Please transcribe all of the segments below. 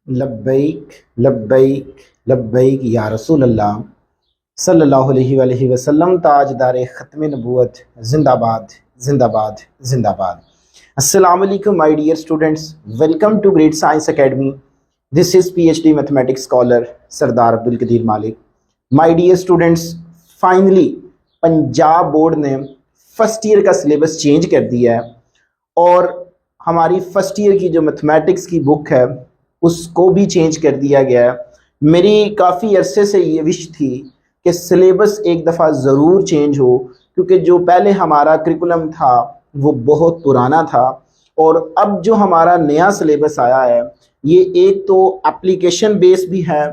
लब्बैक लब्बैक लब्बैक या रसूल अल्लाह सल्लल्लाहु अलैहि वसल्लम। ताजदार ख़त्म नबूवत जिंदाबाद जिंदाबाद जिंदाबाद। अस्सलाम वालेकुम my dear students, welcome to great science academy. This is PhD mathematics scholar Sardar Abdul Qadir Malik. My dear students, finally Punjab board ने फर्स्ट ईयर का सिलेबस चेंज कर दिया है और हमारी फर्स्ट ईयर की जो मैथमेटिक्स की बुक है उसको भी चेंज कर दिया गया है। मेरी काफ़ी अरसे से ये विश थी कि सिलेबस एक दफ़ा ज़रूर चेंज हो, क्योंकि जो पहले हमारा करिकुलम था वो बहुत पुराना था और अब जो हमारा नया सिलेबस आया है ये एक तो एप्लीकेशन बेस भी है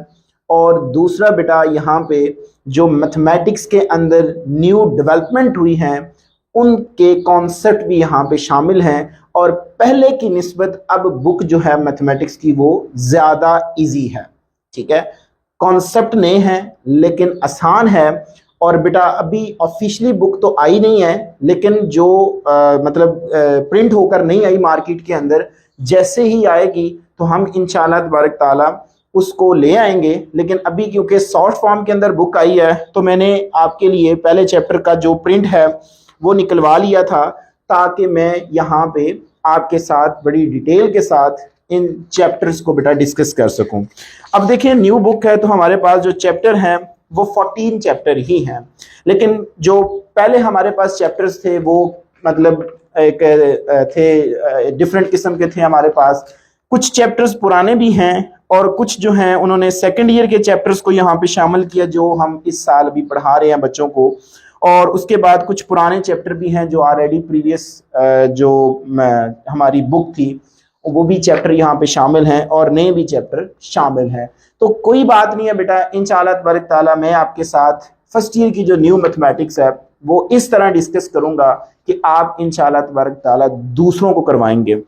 और दूसरा बेटा यहाँ पे जो मैथमेटिक्स के अंदर न्यू डेवलपमेंट हुई हैं उनके कॉन्सेप्ट भी यहाँ पे शामिल हैं और पहले की निस्बत अब बुक जो है मैथमेटिक्स की वो ज़्यादा इजी है। ठीक है, कॉन्सेप्ट नए हैं लेकिन आसान है। और बेटा अभी ऑफिशियली बुक तो आई नहीं है, लेकिन जो प्रिंट होकर नहीं आई मार्केट के अंदर, जैसे ही आएगी तो हम इंशाल्लाह तबारक ताला उसको ले आएंगे। लेकिन अभी क्योंकि शॉर्ट फॉर्म के अंदर बुक आई है तो मैंने आपके लिए पहले चैप्टर का जो प्रिंट है वो निकलवा लिया था ताकि मैं यहाँ पे आपके साथ बड़ी डिटेल के साथ इन चैप्टर्स को बेटा डिस्कस कर सकूं। अब देखिए न्यू बुक है तो हमारे पास जो चैप्टर हैं वो 14 चैप्टर ही हैं, लेकिन जो पहले हमारे पास चैप्टर्स थे वो एक थे डिफरेंट किस्म के थे। हमारे पास कुछ चैप्टर्स पुराने भी हैं और कुछ जो हैं उन्होंने सेकेंड ईयर के चैप्टर्स को यहाँ पे शामिल किया जो हम इस साल अभी पढ़ा रहे हैं बच्चों को। और उसके बाद कुछ पुराने चैप्टर भी हैं जो ऑलरेडी प्रीवियस जो हमारी बुक थी वो भी चैप्टर यहाँ पे शामिल हैं और नए भी चैप्टर शामिल हैं। तो कोई बात नहीं है बेटा, इंशाल्लाह तबारक ताला मैं आपके साथ फर्स्ट ईयर की जो न्यू मैथमेटिक्स है वो इस तरह डिस्कस करूंगा कि आप इंशाल्लाह तबारक ताला दूसरों को करवाएंगे।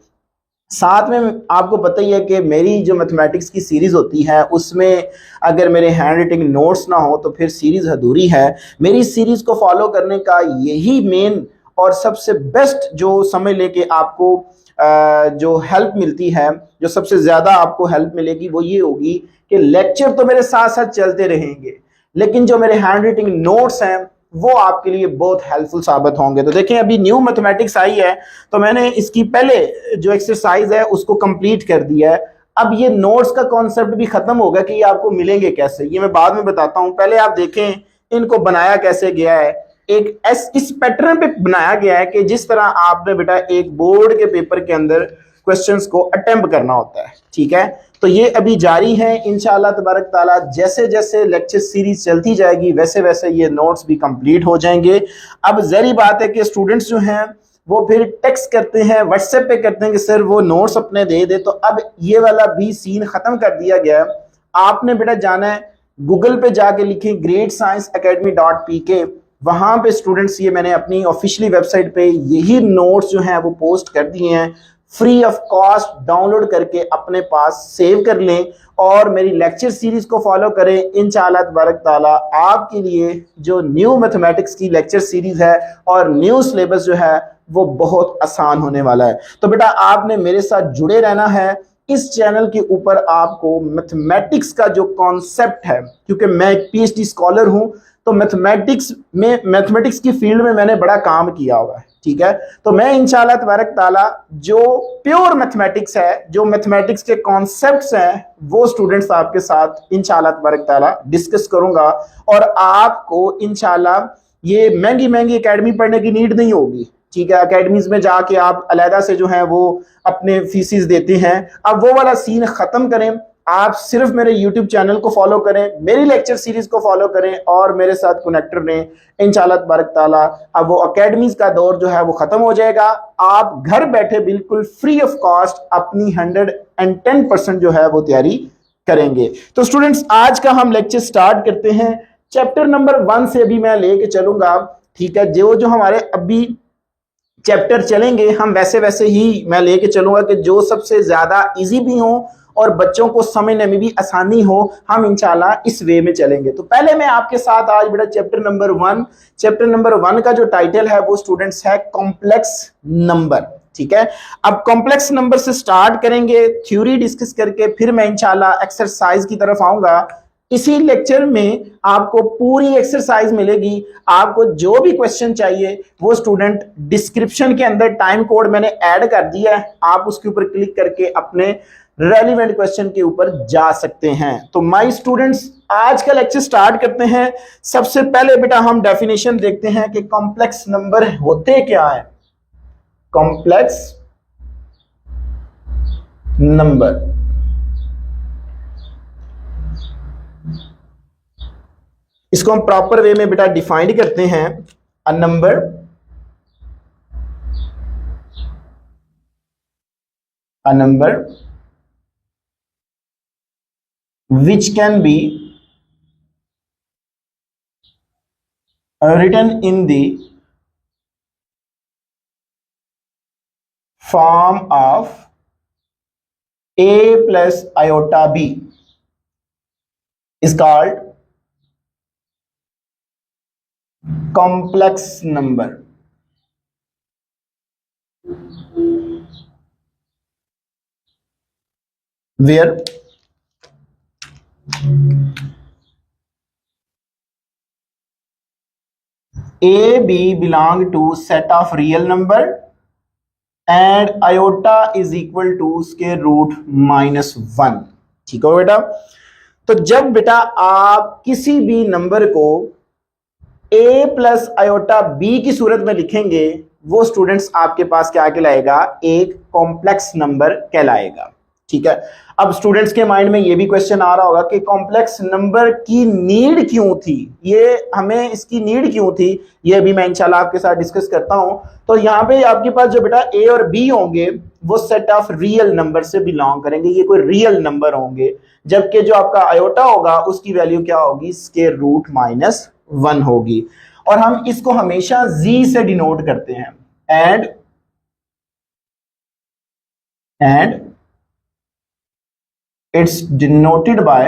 साथ में आपको पता ही है कि मेरी जो मैथमेटिक्स की सीरीज़ होती है उसमें अगर मेरे हैंड राइटिंग नोट्स ना हो तो फिर सीरीज़ अधूरी है। मेरी सीरीज़ को फॉलो करने का यही मेन और सबसे बेस्ट जो समझ ले कि आपको जो हेल्प मिलती है, जो सबसे ज़्यादा आपको हेल्प मिलेगी वो ये होगी कि लेक्चर तो मेरे साथ साथ चलते रहेंगे लेकिन जो मेरे हैंड राइटिंग नोट्स हैं वो आपके लिए बहुत हेल्पफुल साबित होंगे। तो देखें अभी न्यू मैथमेटिक्स आई है तो मैंने इसकी पहले जो एक्सरसाइज है उसको कंप्लीट कर दिया है। अब ये नोट्स का कॉन्सेप्ट भी खत्म होगा कि ये आपको मिलेंगे कैसे, ये मैं बाद में बताता हूं। पहले आप देखें इनको बनाया कैसे गया है। एक इस पैटर्न पे बनाया गया है कि जिस तरह आपने बेटा एक बोर्ड के पेपर के अंदर क्वेश्चंस को अटेम्प्ट करना होता है। ठीक है, तो ये अभी जारी है इंशाल्लाह तबारक ताला। जैसे जैसे लेक्चर सीरीज चलती जाएगी वैसे वैसे ये नोट्स भी कंप्लीट हो जाएंगे। अब जरी बात है कि स्टूडेंट्स जो हैं वो फिर टेक्स्ट करते हैं, व्हाट्सएप पे करते हैं कि सर वो नोट्स अपने दे दे। तो अब ये वाला भी सीन खत्म कर दिया गया है। आपने बेटा जाना है गूगल पे जाके लिखें greatscienceacademy.pk, वहां पे स्टूडेंट्स ये मैंने अपनी ऑफिशियली वेबसाइट पे यही नोट्स जो हैं वो पोस्ट कर दिए हैं। फ्री ऑफ कॉस्ट डाउनलोड करके अपने पास सेव कर लें और मेरी लेक्चर सीरीज को फॉलो करें। इंशाल्लाह तबारक ताला आपके लिए जो न्यू मैथमेटिक्स की लेक्चर सीरीज है और न्यू सिलेबस जो है वो बहुत आसान होने वाला है। तो बेटा आपने मेरे साथ जुड़े रहना है। इस चैनल के ऊपर आपको मैथमेटिक्स का जो कॉन्सेप्ट है, क्योंकि मैं एक पीएचडी स्कॉलर हूं तो मैथमेटिक्स की फील्ड में मैंने बड़ा काम किया हुआ है। ठीक है, तो मैं इंशाल्लाह तबारक ताला जो प्योर मैथमेटिक्स है, जो मैथमेटिक्स के कॉन्सेप्ट्स हैं वो स्टूडेंट्स आपके साथ इंशाल्लाह तबारक ताला डिस्कस करूंगा और आपको इंशाल्लाह ये महंगी महंगी एकेडमी पढ़ने की नीड नहीं होगी। ठीक है, एकेडमीज में जाके आप अलहदा से जो है वो अपने फीसिस देते हैं, अब वो वाला सीन खत्म करें। आप सिर्फ मेरे YouTube चैनल को फॉलो करें, मेरी लेक्चर सीरीज को फॉलो करें और मेरे साथ कनेक्टर रहें। इंशाल्लाह तबारक ताला अब वो एकेडमीज का दौर जो है वो खत्म हो जाएगा। आप घर बैठे बिल्कुल फ्री ऑफ कॉस्ट अपनी 110% जो है वो तैयारी करेंगे। तो स्टूडेंट्स आज का हम लेक्चर स्टार्ट करते हैं। चैप्टर नंबर 1 से अभी मैं लेके चलूंगा। ठीक है, जो हमारे अभी चैप्टर चलेंगे हम वैसे वैसे ही मैं लेके चलूंगा कि जो सबसे ज्यादा इजी भी हो और बच्चों को समझने में भी आसानी हो, हम इंशाल्लाह इस वे में चलेंगे। तो पहले मैं आपके साथ आज बेटा चैप्टर नंबर 1 का जो टाइटल है वो स्टूडेंट्स है कॉम्प्लेक्स नंबर। ठीक है। अब कॉम्प्लेक्स नंबर से स्टार्ट करेंगे, थ्योरी डिस्कस करके फिर मैं इंशाल्लाह एक्सरसाइज की तरफ आऊंगा। इसी लेक्चर में आपको पूरी एक्सरसाइज मिलेगी। आपको जो भी क्वेश्चन चाहिए वो स्टूडेंट डिस्क्रिप्शन के अंदर टाइम कोड मैंने ऐड कर दिया है, आप उसके ऊपर क्लिक करके अपने रेलिवेंट क्वेश्चन के ऊपर जा सकते हैं। तो माय स्टूडेंट्स, आज का लेक्चर स्टार्ट करते हैं। सबसे पहले बेटा हम डेफिनेशन देखते हैं कि कॉम्प्लेक्स नंबर होते क्या है। कॉम्प्लेक्स नंबर, इसको हम प्रॉपर वे में बेटा डिफाइन करते हैं। A number which can be written in the form of a plus iota b is called complex number. Where a b belong to set of real number and iota is equal to square root minus 1। ठीक है बेटा। तो जब बेटा आप किसी भी number को a प्लस आयोटा b की सूरत में लिखेंगे, वो स्टूडेंट्स आपके पास क्या कहलाएगा, एक कॉम्प्लेक्स नंबर कहलाएगा। ठीक है। अब स्टूडेंट्स के माइंड में ये भी क्वेश्चन आ रहा होगा कि कॉम्प्लेक्स नंबर की नीड क्यों थी, ये हमें इसकी नीड क्यों थी, ये भी मैं इंशाल्लाह आपके साथ डिस्कस करता हूं। तो यहाँ पे आपके पास जो बेटा a और b होंगे वो सेट ऑफ रियल नंबर से बिलोंग करेंगे, ये कोई रियल नंबर होंगे। जबकि जो आपका आयोटा होगा उसकी वैल्यू क्या होगी, स्क्वायर रूट माइनस 1 होगी। और हम इसको हमेशा z से डिनोट करते हैं। And it's denoted by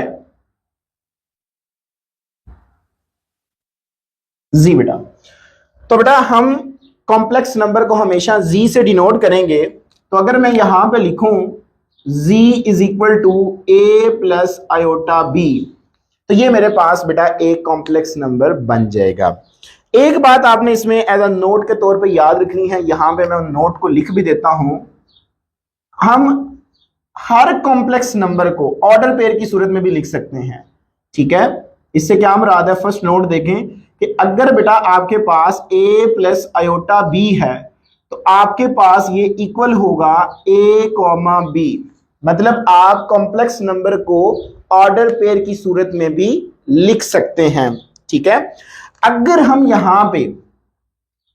z बेटा। तो बेटा हम कॉम्प्लेक्स नंबर को हमेशा z से डिनोट करेंगे। तो अगर मैं यहां पे लिखूं z is equal to a plus iota b, तो ये मेरे पास बेटा एक कॉम्प्लेक्स नंबर बन जाएगा। एक बात आपने इसमें एज अ नोट के तौर पे याद रखनी है, यहां पे मैं नोट को लिख भी देता हूं। हम हर कॉम्प्लेक्स नंबर को ऑर्डर पेयर की सूरत में भी लिख सकते हैं। ठीक है। इससे क्या मुराद है, फर्स्ट नोट देखें कि अगर बेटा आपके पास a प्लस आयोटा b है तो आपके पास ये इक्वल होगा a कॉमा b, मतलब आप कॉम्प्लेक्स नंबर को ऑर्डर पेयर की सूरत में भी लिख सकते हैं। ठीक है। अगर हम यहां पे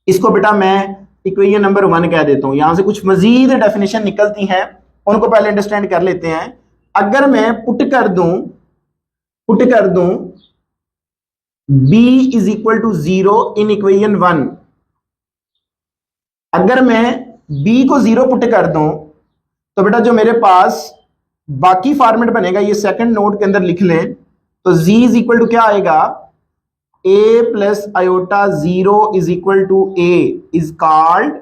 इसको बेटा मैं इक्वेशन नंबर 1 कह देता हूं, यहां से कुछ मजीद डेफिनेशन निकलती हैं, उनको पहले अंडरस्टैंड कर लेते हैं। अगर मैं पुट कर दूं b is equal to 0 in equation 1, अगर मैं b को 0 पुट कर दूं तो बेटा जो मेरे पास बाकी फॉर्मेट बनेगा, ये सेकंड नोट के अंदर लिख लें। तो z इज इक्वल टू क्या आएगा, a plus iota 0 is equal to a is called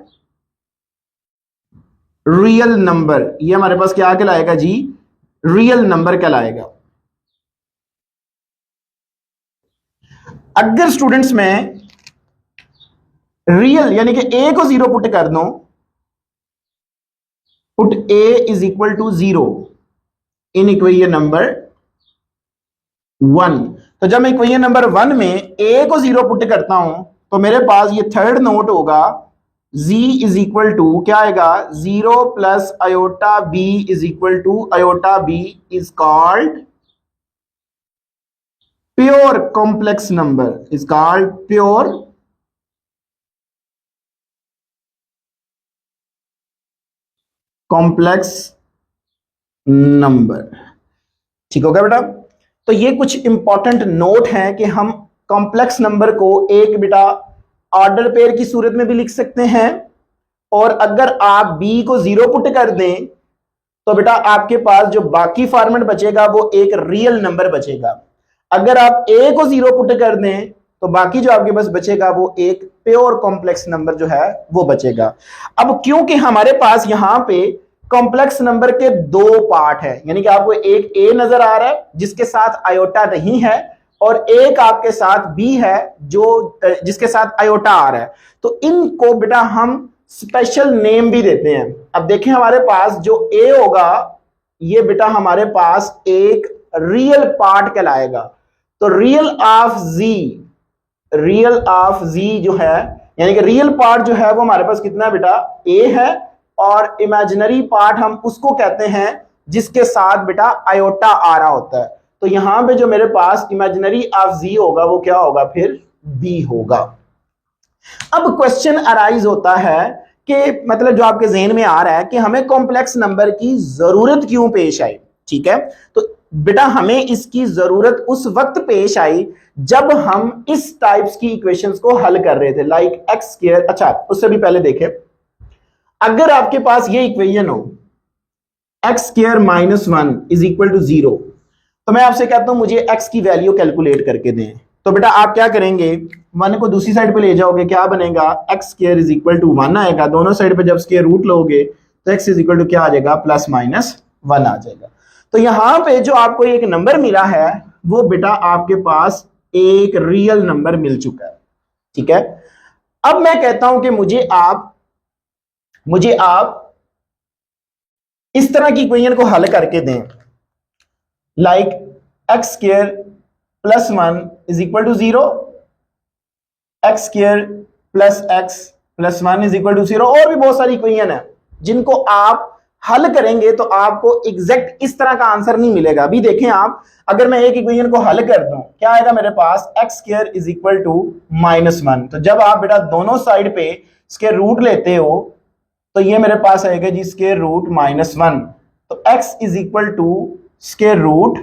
real number. ये हमारे पास क्या कहलाएगा जी, रियल नंबर कहलाएगा। अगर स्टूडेंट्स में रियल यानी कि a को 0 पुट कर दूं, put a is equal to 0 in equation number 1, तो जब मैं इक्वेशन नंबर 1 में a को 0 पुट करता हूं तो मेरे पास ये थर्ड नोट होगा z इज इक्वल टू क्या आएगा, 0 plus iota b is equal to iota b is called pure complex number, is called pure complex number. ठीक हो गया बेटा। तो ये कुछ इंपॉर्टेंट नोट है कि हम कॉम्प्लेक्स नंबर को एक बेटा ऑर्डर पेयर की सूरत में भी लिख सकते हैं, और अगर आप b को 0 पुट कर दें तो बेटा आपके पास जो बाकी फॉर्मेट बचेगा वो एक रियल नंबर बचेगा। अगर आप a को 0 पुट कर दें तो बाकी जो आपके पास बचेगा वो एक प्योर कॉम्प्लेक्स नंबर जो है वो बचेगा। अब क्योंकि हमारे पास यहां पे कॉम्प्लेक्स नंबर के दो पार्ट है, यानी कि आपको एक ए नजर आ रहा है जिसके साथ आयोटा नहीं है, और एक आपके साथ बी है जो जिसके साथ आयोटा आ रहा है। तो इनको बेटा हम स्पेशल नेम भी देते हैं। अब देखें हमारे पास जो ए होगा ये बेटा हमारे पास एक रियल पार्ट कहलाएगा। तो रियल ऑफ जी जो है, यानी कि रियल पार्ट जो है वो हमारे पास कितना है बेटा, ए है, और इमेजिनरी पार्ट हम उसको कहते हैं जिसके साथ बेटा आयोटा आ रहा होता है। तो यहां पे जो मेरे पास इमेजिनरी ऑफ जी होगा वो क्या होगा, फिर बी होगा। अब क्वेश्चन अराइज होता है कि मतलब जो आपके जेहन में आ रहा है कि हमें कॉम्प्लेक्स नंबर की जरूरत क्यों पेश आई। ठीक है, तो बेटा हमें इसकी जरूरत उस वक्त पेश आई जब हम इस टाइप्स की इक्वेशंस को हल कर रहे थे, लाइक एक्स स्क्वायर। अच्छा, उससे भी पहले देखें, अगर आपके पास ये इक्वेशन हो x square minus one is equal to zero, तो मैं आपसे कहता हूं मुझे एक्स की वैल्यू कैलकुलेट करके दें। तो बेटा आप क्या करेंगे, वन को दूसरी साइड पे ले जाओगे, क्या बनेगा, x square is equal to one आएगा। दोनों साइड पे जब स्क्वायर रूट लोगे तो एक्स इज इक्वल टू क्या आ जाएगा, प्लस माइनस वन आ जाएगा। तो यहां पे जो आपको एक नंबर मिला है वो बेटा आपके पास एक रियल नंबर मिल चुका है। ठीक है, अब मैं कहता हूं कि मुझे आप इस तरह की इक्वेशन को हल करके दें, like x square plus one is equal to zero, x square plus x plus one is equal to zero, और भी बहुत सारी इक्वेशन है जिनको आप हल करेंगे तो आपको एग्जैक्ट इस तरह का आंसर नहीं मिलेगा। अभी देखें आप, अगर मैं एक इक्वेशन को हल कर दूं, क्या आएगा मेरे पास, x square is equal to minus one. तो जब आप बेटा दोनों साइड पे इसके रूट लेते हो तो ये मेरे पास आएगा जी स्क्वायर रूट माइनस वन। तो x is equal to square root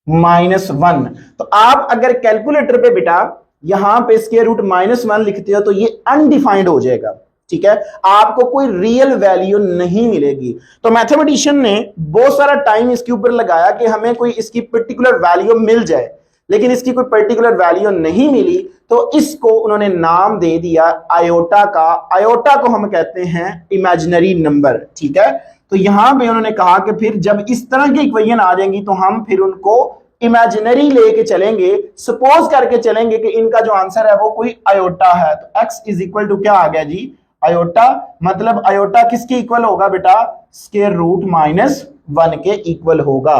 minus one. तो आप अगर कैलकुलेटर पे बेटा यहां पे स्क्वायर रूट माइनस वन लिखते हो तो ये अनडिफाइंड हो जाएगा। ठीक है, आपको कोई रियल वैल्यू नहीं मिलेगी। तो मैथमेटिशियन ने बहुत सारा टाइम इसके ऊपर लगाया कि हमें कोई इसकी पर्टिकुलर वैल्यू मिल जाए, लेकिन इसकी कोई पर्टिकुलर वैल्यू नहीं मिली। तो इसको उन्होंने नाम दे दिया आयोटा का। आयोटा को हम कहते हैं इमेजिनरी नंबर। ठीक है, तो यहां पे उन्होंने कहा कि फिर जब इस तरह की इक्वेशन आ जाएंगी तो हम फिर उनको इमेजिनरी लेके चलेंगे, सपोज करके चलेंगे कि इनका जो आंसर है वो कोई आयोटा है। तो x इज इक्वल टू क्या आ गया जी, आयोटा। मतलब आयोटा किसके इक्वल होगा बेटा, स्क्वायर रूट माइनस वन के इक्वल होगा।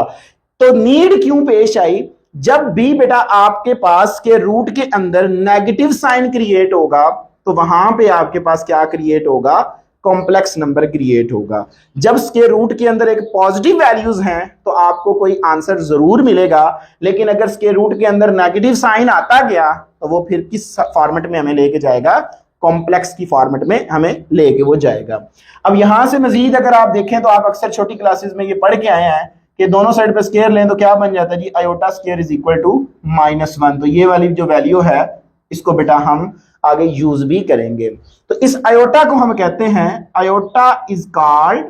तो नीड क्यों पेश आई, जब भी बेटा आपके पास के रूट के अंदर नेगेटिव साइन क्रिएट होगा तो वहां पे आपके पास क्या क्रिएट होगा, कॉम्प्लेक्स नंबर क्रिएट होगा। जब स्क्वायर रूट के अंदर एक पॉजिटिव वैल्यूज हैं तो आपको कोई आंसर जरूर मिलेगा, लेकिन अगर स्क्वायर रूट के अंदर नेगेटिव साइन आता गया तो वो फिर किस फॉर्मेट में हमें लेके जाएगा, कॉम्प्लेक्स की फॉर्मेट में हमें लेके वो जाएगा। अब यहां से मजीद अगर आप देखें तो आप अक्सर छोटी क्लासेस में ये पढ़ के आए हैं कि दोनों साइड पे स्क्वायर लें तो क्या बन जाता है जी, iota square is equal to minus one. तो ये वाली जो वैल्यू है इसको बेटा हम आगे यूज भी करेंगे। तो इस आयोटा को हम कहते हैं, iota is called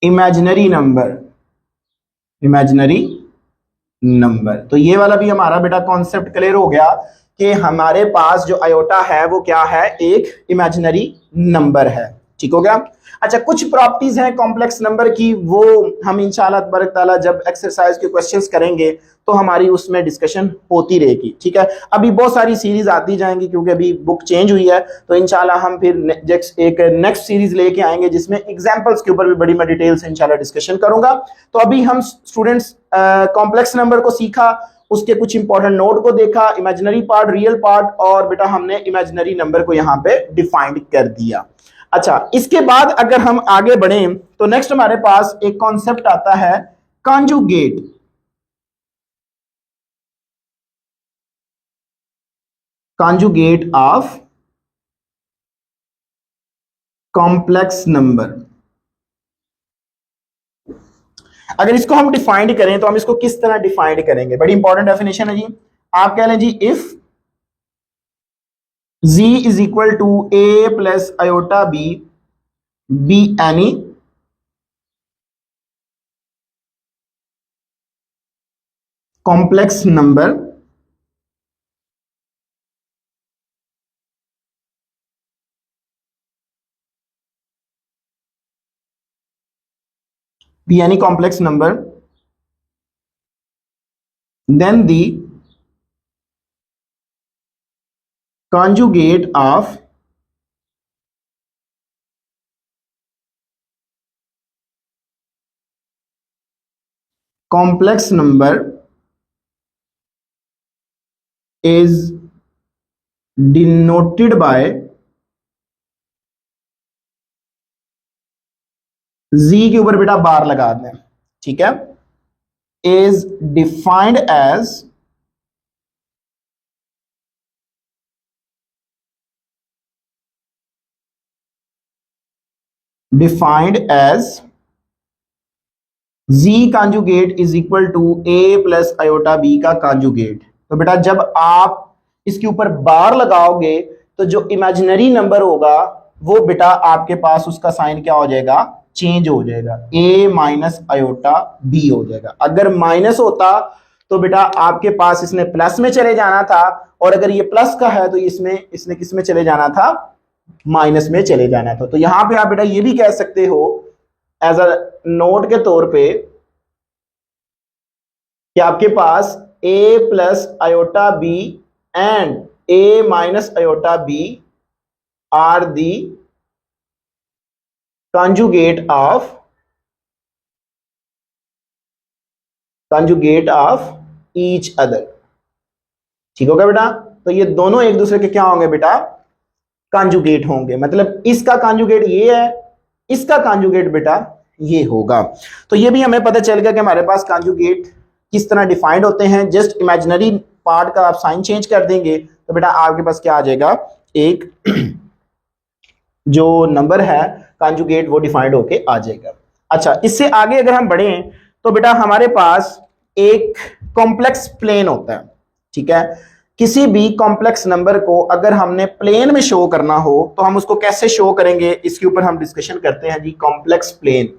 imaginary number. Imaginary number, तो ये वाला भी हमारा बेटा कॉन्सेप्ट क्लियर हो गया कि हमारे पास जो आयोटा है वो क्या है, एक इमेजिनरी नंबर है। ठीक हो गया। अच्छा, कुछ प्रॉपर्टीज हैं कॉम्प्लेक्स नंबर की, वो हम इंशाल्लाह तबारक ताला जब एक्सरसाइज के क्वेश्चंस करेंगे तो हमारी उसमें डिस्कशन होती रहेगी। ठीक है, अभी बहुत सारी सीरीज आती जाएंगी क्योंकि अभी बुक चेंज हुई है, तो इंशाल्लाह हम फिर एक नेक्स्ट सीरीज लेके आएंगे जिसमें एग्जांपल्स के ऊपर भी बड़ी मैं डिटेल से इंशाल्लाह डिस्कशन करूंगा। तो अभी हम स्टूडेंट्स कॉम्प्लेक्स नंबर को सीखा, उसके कुछ इंपॉर्टेंट नोट को देखा, इमेजिनरी पार्ट, रियल पार्ट, और बेटा हमने इमेजिनरी नंबर को यहाँ पे डिफाइंड कर दिया। अच्छा, इसके बाद अगर हम आगे बढ़ें तो नेक्स्ट हमारे पास एक कॉन्सेप्ट आता है conjugate. Conjugate of complex number. अगर इसको हम डिफाइंड करें तो हम इसको किस तरह डिफाइंड करेंगे, बड़ी इंपॉर्टेंट डेफिनेशन है जी। आप कह लें जी, if z is equal to a plus iota b be any complex number be any complex number, then the conjugate of complex number is denoted by z के ऊपर बेटा बार लगा दें, ठीक है, is defined as z conjugate is equal to a plus iota b का conjugate। तो बेटा जब आप इसके ऊपर बार लगाओगे तो जो इमेजिनरी नंबर होगा वो बेटा आपके पास उसका साइन क्या हो जाएगा, चेंज हो जाएगा, a माइनस आयोटा b हो जाएगा। अगर माइनस होता तो बेटा आपके पास इसने प्लस में चले जाना था, और अगर ये प्लस का है तो इसने किस में चले जाना था, माइनस में चले जाना था। तो यहां पे आप बेटा ये भी कह सकते हो एज अ नोट के तौर पे कि आपके पास a plus iota b and a minus iota b are the conjugate of each other। ठीक होगा बेटा, तो ये दोनों एक दूसरे के क्या होंगे बेटा, कंजुगेट होंगे। मतलब इसका कंजुगेट ये है, इसका कंजुगेट बेटा ये होगा। तो ये भी हमें पता चल गया कि हमारे पास कंजुगेट किस तरह डिफाइंड होते हैं। जस्ट इमेजिनरी पार्ट का आप साइन चेंज कर देंगे तो बेटा आपके पास क्या आ जाएगा, एक जो नंबर है कंजुगेट वो डिफाइंड होके आ जाएगा। अच्छा, इससे आगे अगर हम बढ़े तो बेटा हमारे पास एक कॉम्प्लेक्स प्लेन होता है, ठीक है। किसी भी कॉम्प्लेक्स नंबर को अगर हमने प्लेन में शो करना हो तो हम उसको कैसे शो करेंगे, इसके ऊपर हम डिस्कशन करते हैं जी। कॉम्प्लेक्स प्लेन,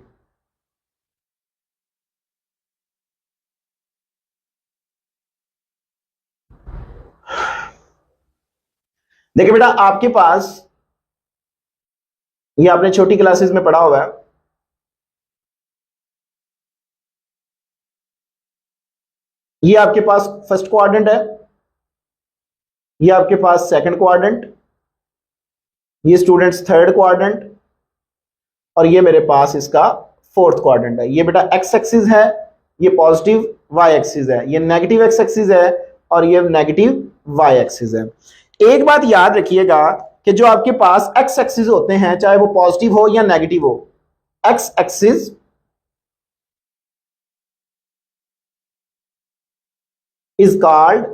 देखिए बेटा आपके पास ये आपने छोटी क्लासेस में पढ़ा हुआ है, ये आपके पास फर्स्ट क्वाड्रेंट है, ये आपके पास सेकंड क्वाड्रेंट, ये स्टूडेंट्स थर्ड क्वाड्रेंट, और ये मेरे पास इसका फोर्थ क्वाड्रेंट है। ये बेटा एक्स एक्सिस है, ये पॉजिटिव वाई एक्सिस है, ये नेगेटिव एक्स एक्सिस है, और ये नेगेटिव वाई एक्सिस है। एक बात याद रखिएगा कि जो आपके पास एक्स एक्सिस होते हैं, चाहे वो पॉजिटिव हो या नेगेटिव हो, x axis is called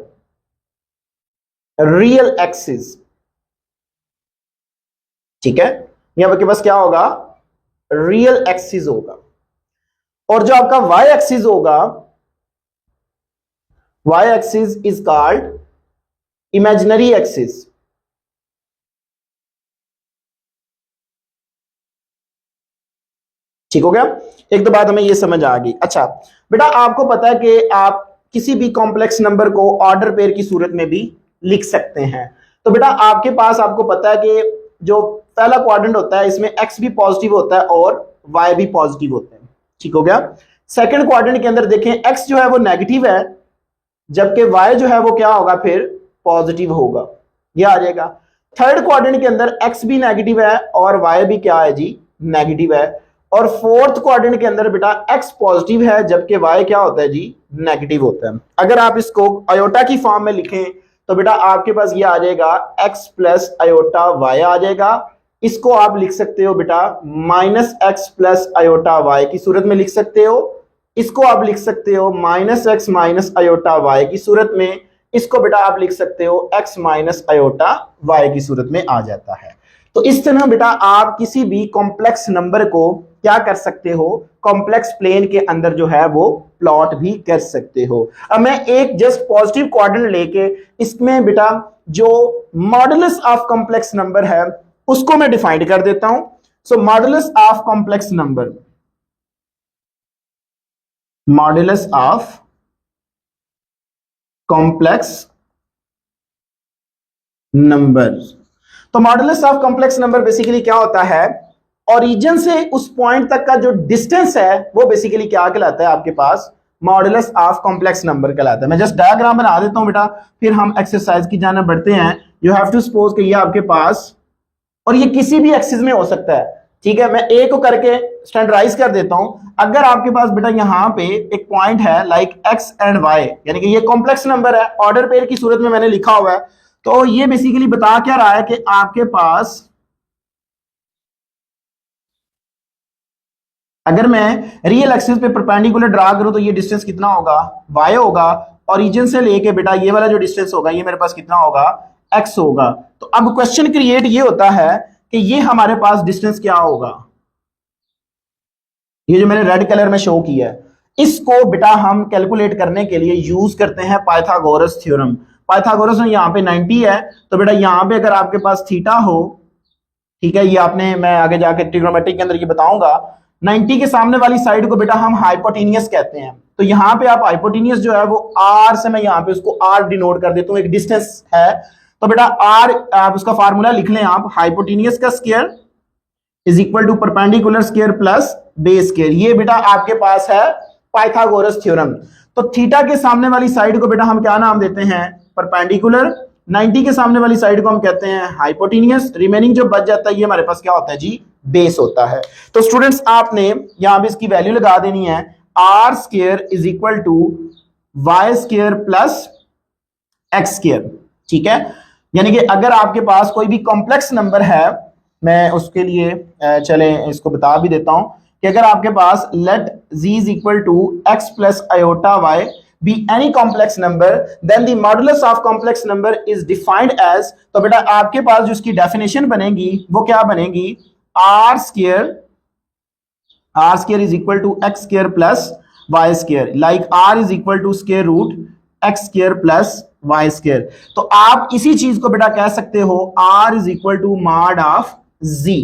real axis, ठीक है। यहां आपके पास क्या होगा, रियल एक्सिस होगा। और जो आपका वाई एक्सिस होगा, y axis is called imaginary axis. ठीक हो गया, एक दो बात हमें ये समझ आ गई। अच्छा बेटा आपको पता है कि आप किसी भी कॉम्प्लेक्स नंबर को ऑर्डर पेयर की सूरत में भी लिख सकते हैं। तो बेटा आपके पास आपको पता है कि जो पहला क्वाड्रेंट होता है इसमें एक्स भी पॉजिटिव होता है और वाई भी पॉजिटिव होता है, ठीक हो गया। सेकंड क्वाड्रेंट के अंदर देखें एक्स जो है वो नेगेटिव है, जबकि वाई जो है वो क्या होगा, फिर पॉजिटिव होगा, ये आ जाएगा। थर्ड क्वाड्रेंट के अंदर एक्स भी नेगेटिव है और वाई भी क्या है जी, नेगेटिव है। और फोर्थ क्वाड्रेंट के अंदर बेटा एक्स पॉजिटिव है जबकि वाई क्या होता है जी, नेगेटिव होता है। अगर आप इसको अयोटा की फॉर्म में लिखें तो बेटा आपके पास ये आ जाएगा एक्स प्लस अयोटा वाई आ जाएगा। इसको आप लिख सकते हो बेटा minus x plus iota y की सूरत में लिख सकते हो। इसको आप लिख सकते हो minus x minus iota y की सूरत में। इसको बेटा आप लिख सकते हो एक्स माइनस अयोटा वाई की सूरत में आ जाता है। तो इस तरह बेटा आप किसी भी कॉम्प्लेक्स नंबर को क्या कर सकते हो, कॉम्प्लेक्स प्लेन के अंदर जो है वो प्लॉट भी कर सकते हो। अब मैं एक जस्ट पॉजिटिव क्वाड्रेंट लेके इसमें बेटा जो मॉडुलस ऑफ कॉम्प्लेक्स नंबर है उसको मैं डिफाइन कर देता हूं। So modulus of complex number, modulus of complex number. तो modulus of complex number basically क्या होता है ओरिजिन से उस पॉइंट तक का जो डिस्टेंस है वो बेसिकली क्या कहलाता है आपके पास, मॉडुलस ऑफ कॉम्प्लेक्स नंबर कहलाता है। मैं जस्ट डायग्राम बना देता हूं बेटा, फिर हम एक्सरसाइज की जाने बढ़ते हैं। यू हैव टू सपोज कि ये आपके पास, और ये किसी भी एक्सिस में हो सकता है, ठीक है। मैं ए को करके स्टैंडर्डाइज कर देता हूं। अगर आपके पास बेटा यहां पे एक पॉइंट है लाइक एक्स एंड वाई, यानी कि ये कॉम्प्लेक्स नंबर है, ऑर्डर पेयर की सूरत में मैंने लिखा हुआ है, तो ये बेसिकली बता क्या रहा है कि आपके पास अगर मैं रियल एक्सिस पे परपेंडिकुलर ड्रा करूं तो ये डिस्टेंस कितना होगा, y होगा। ओरिजिन से लेके बेटा ये वाला जो डिस्टेंस होगा ये मेरे पास कितना होगा, x होगा। तो अब क्वेश्चन क्रिएट ये होता है कि ये हमारे पास डिस्टेंस क्या होगा, ये जो मैंने रेड कलर में शो किया है, इसको बेटा हम कैलकुलेट करने के लिए यूज करते हैं पाइथागोरस थ्योरम। पाइथागोरस में यहाँ पे 90 है, तो बेटा यहाँ पे अगर आपके पास थीटा हो, ठीक है, ये आपने, मैं आगे जाके ट्रिग्नोमेट्रिक के अंदर ये बताऊंगा, 90 के सामने वाली साइड को बेटा हम हाइपोटेनियस कहते हैं। तो यहाँ पे आप हाइपोटेनियस जो है वो आर से, मैं यहाँ पे उसको आर डिनोट कर देता हूँ, एक डिस्टेंस है। तो बेटा आर, आप उसका फार्मूला लिख लें आप, हाइपोटेनियस का square is equal to perpendicular square plus base square. ये बेटा आपके पास है पाइथागोरस थ्योरम। तो थीटा के सामने वाली साइड को बेटा हम क्या नाम देते हैं, परपेंडिकुलर। 90 के सामने वाली साइड को हम कहते हैं हाइपोटेनियस। रिमेनिंग जो बच जाता है ये हमारे पास क्या होता है जी, बेस होता है। तो स्टूडेंट्स आपने यहां पे इसकी वैल्यू लगा देनी है, r square is equal to y square plus x square, ठीक है। यानी कि अगर आपके पास कोई भी कॉम्प्लेक्स नंबर है, मैं उसके लिए चले इसको बता भी देता हूं कि अगर आपके पास let z is equal to x plus iota y be any complex number then the modulus of complex number is defined as, तो बेटा आपके पास जो इसकी डेफिनेशन बनेगी वो क्या बनेगी, r square is equal to x square plus y square, like r is equal to square root x square plus y square। तो आप इसी चीज को बेटा कह सकते हो r is equal to mod of z,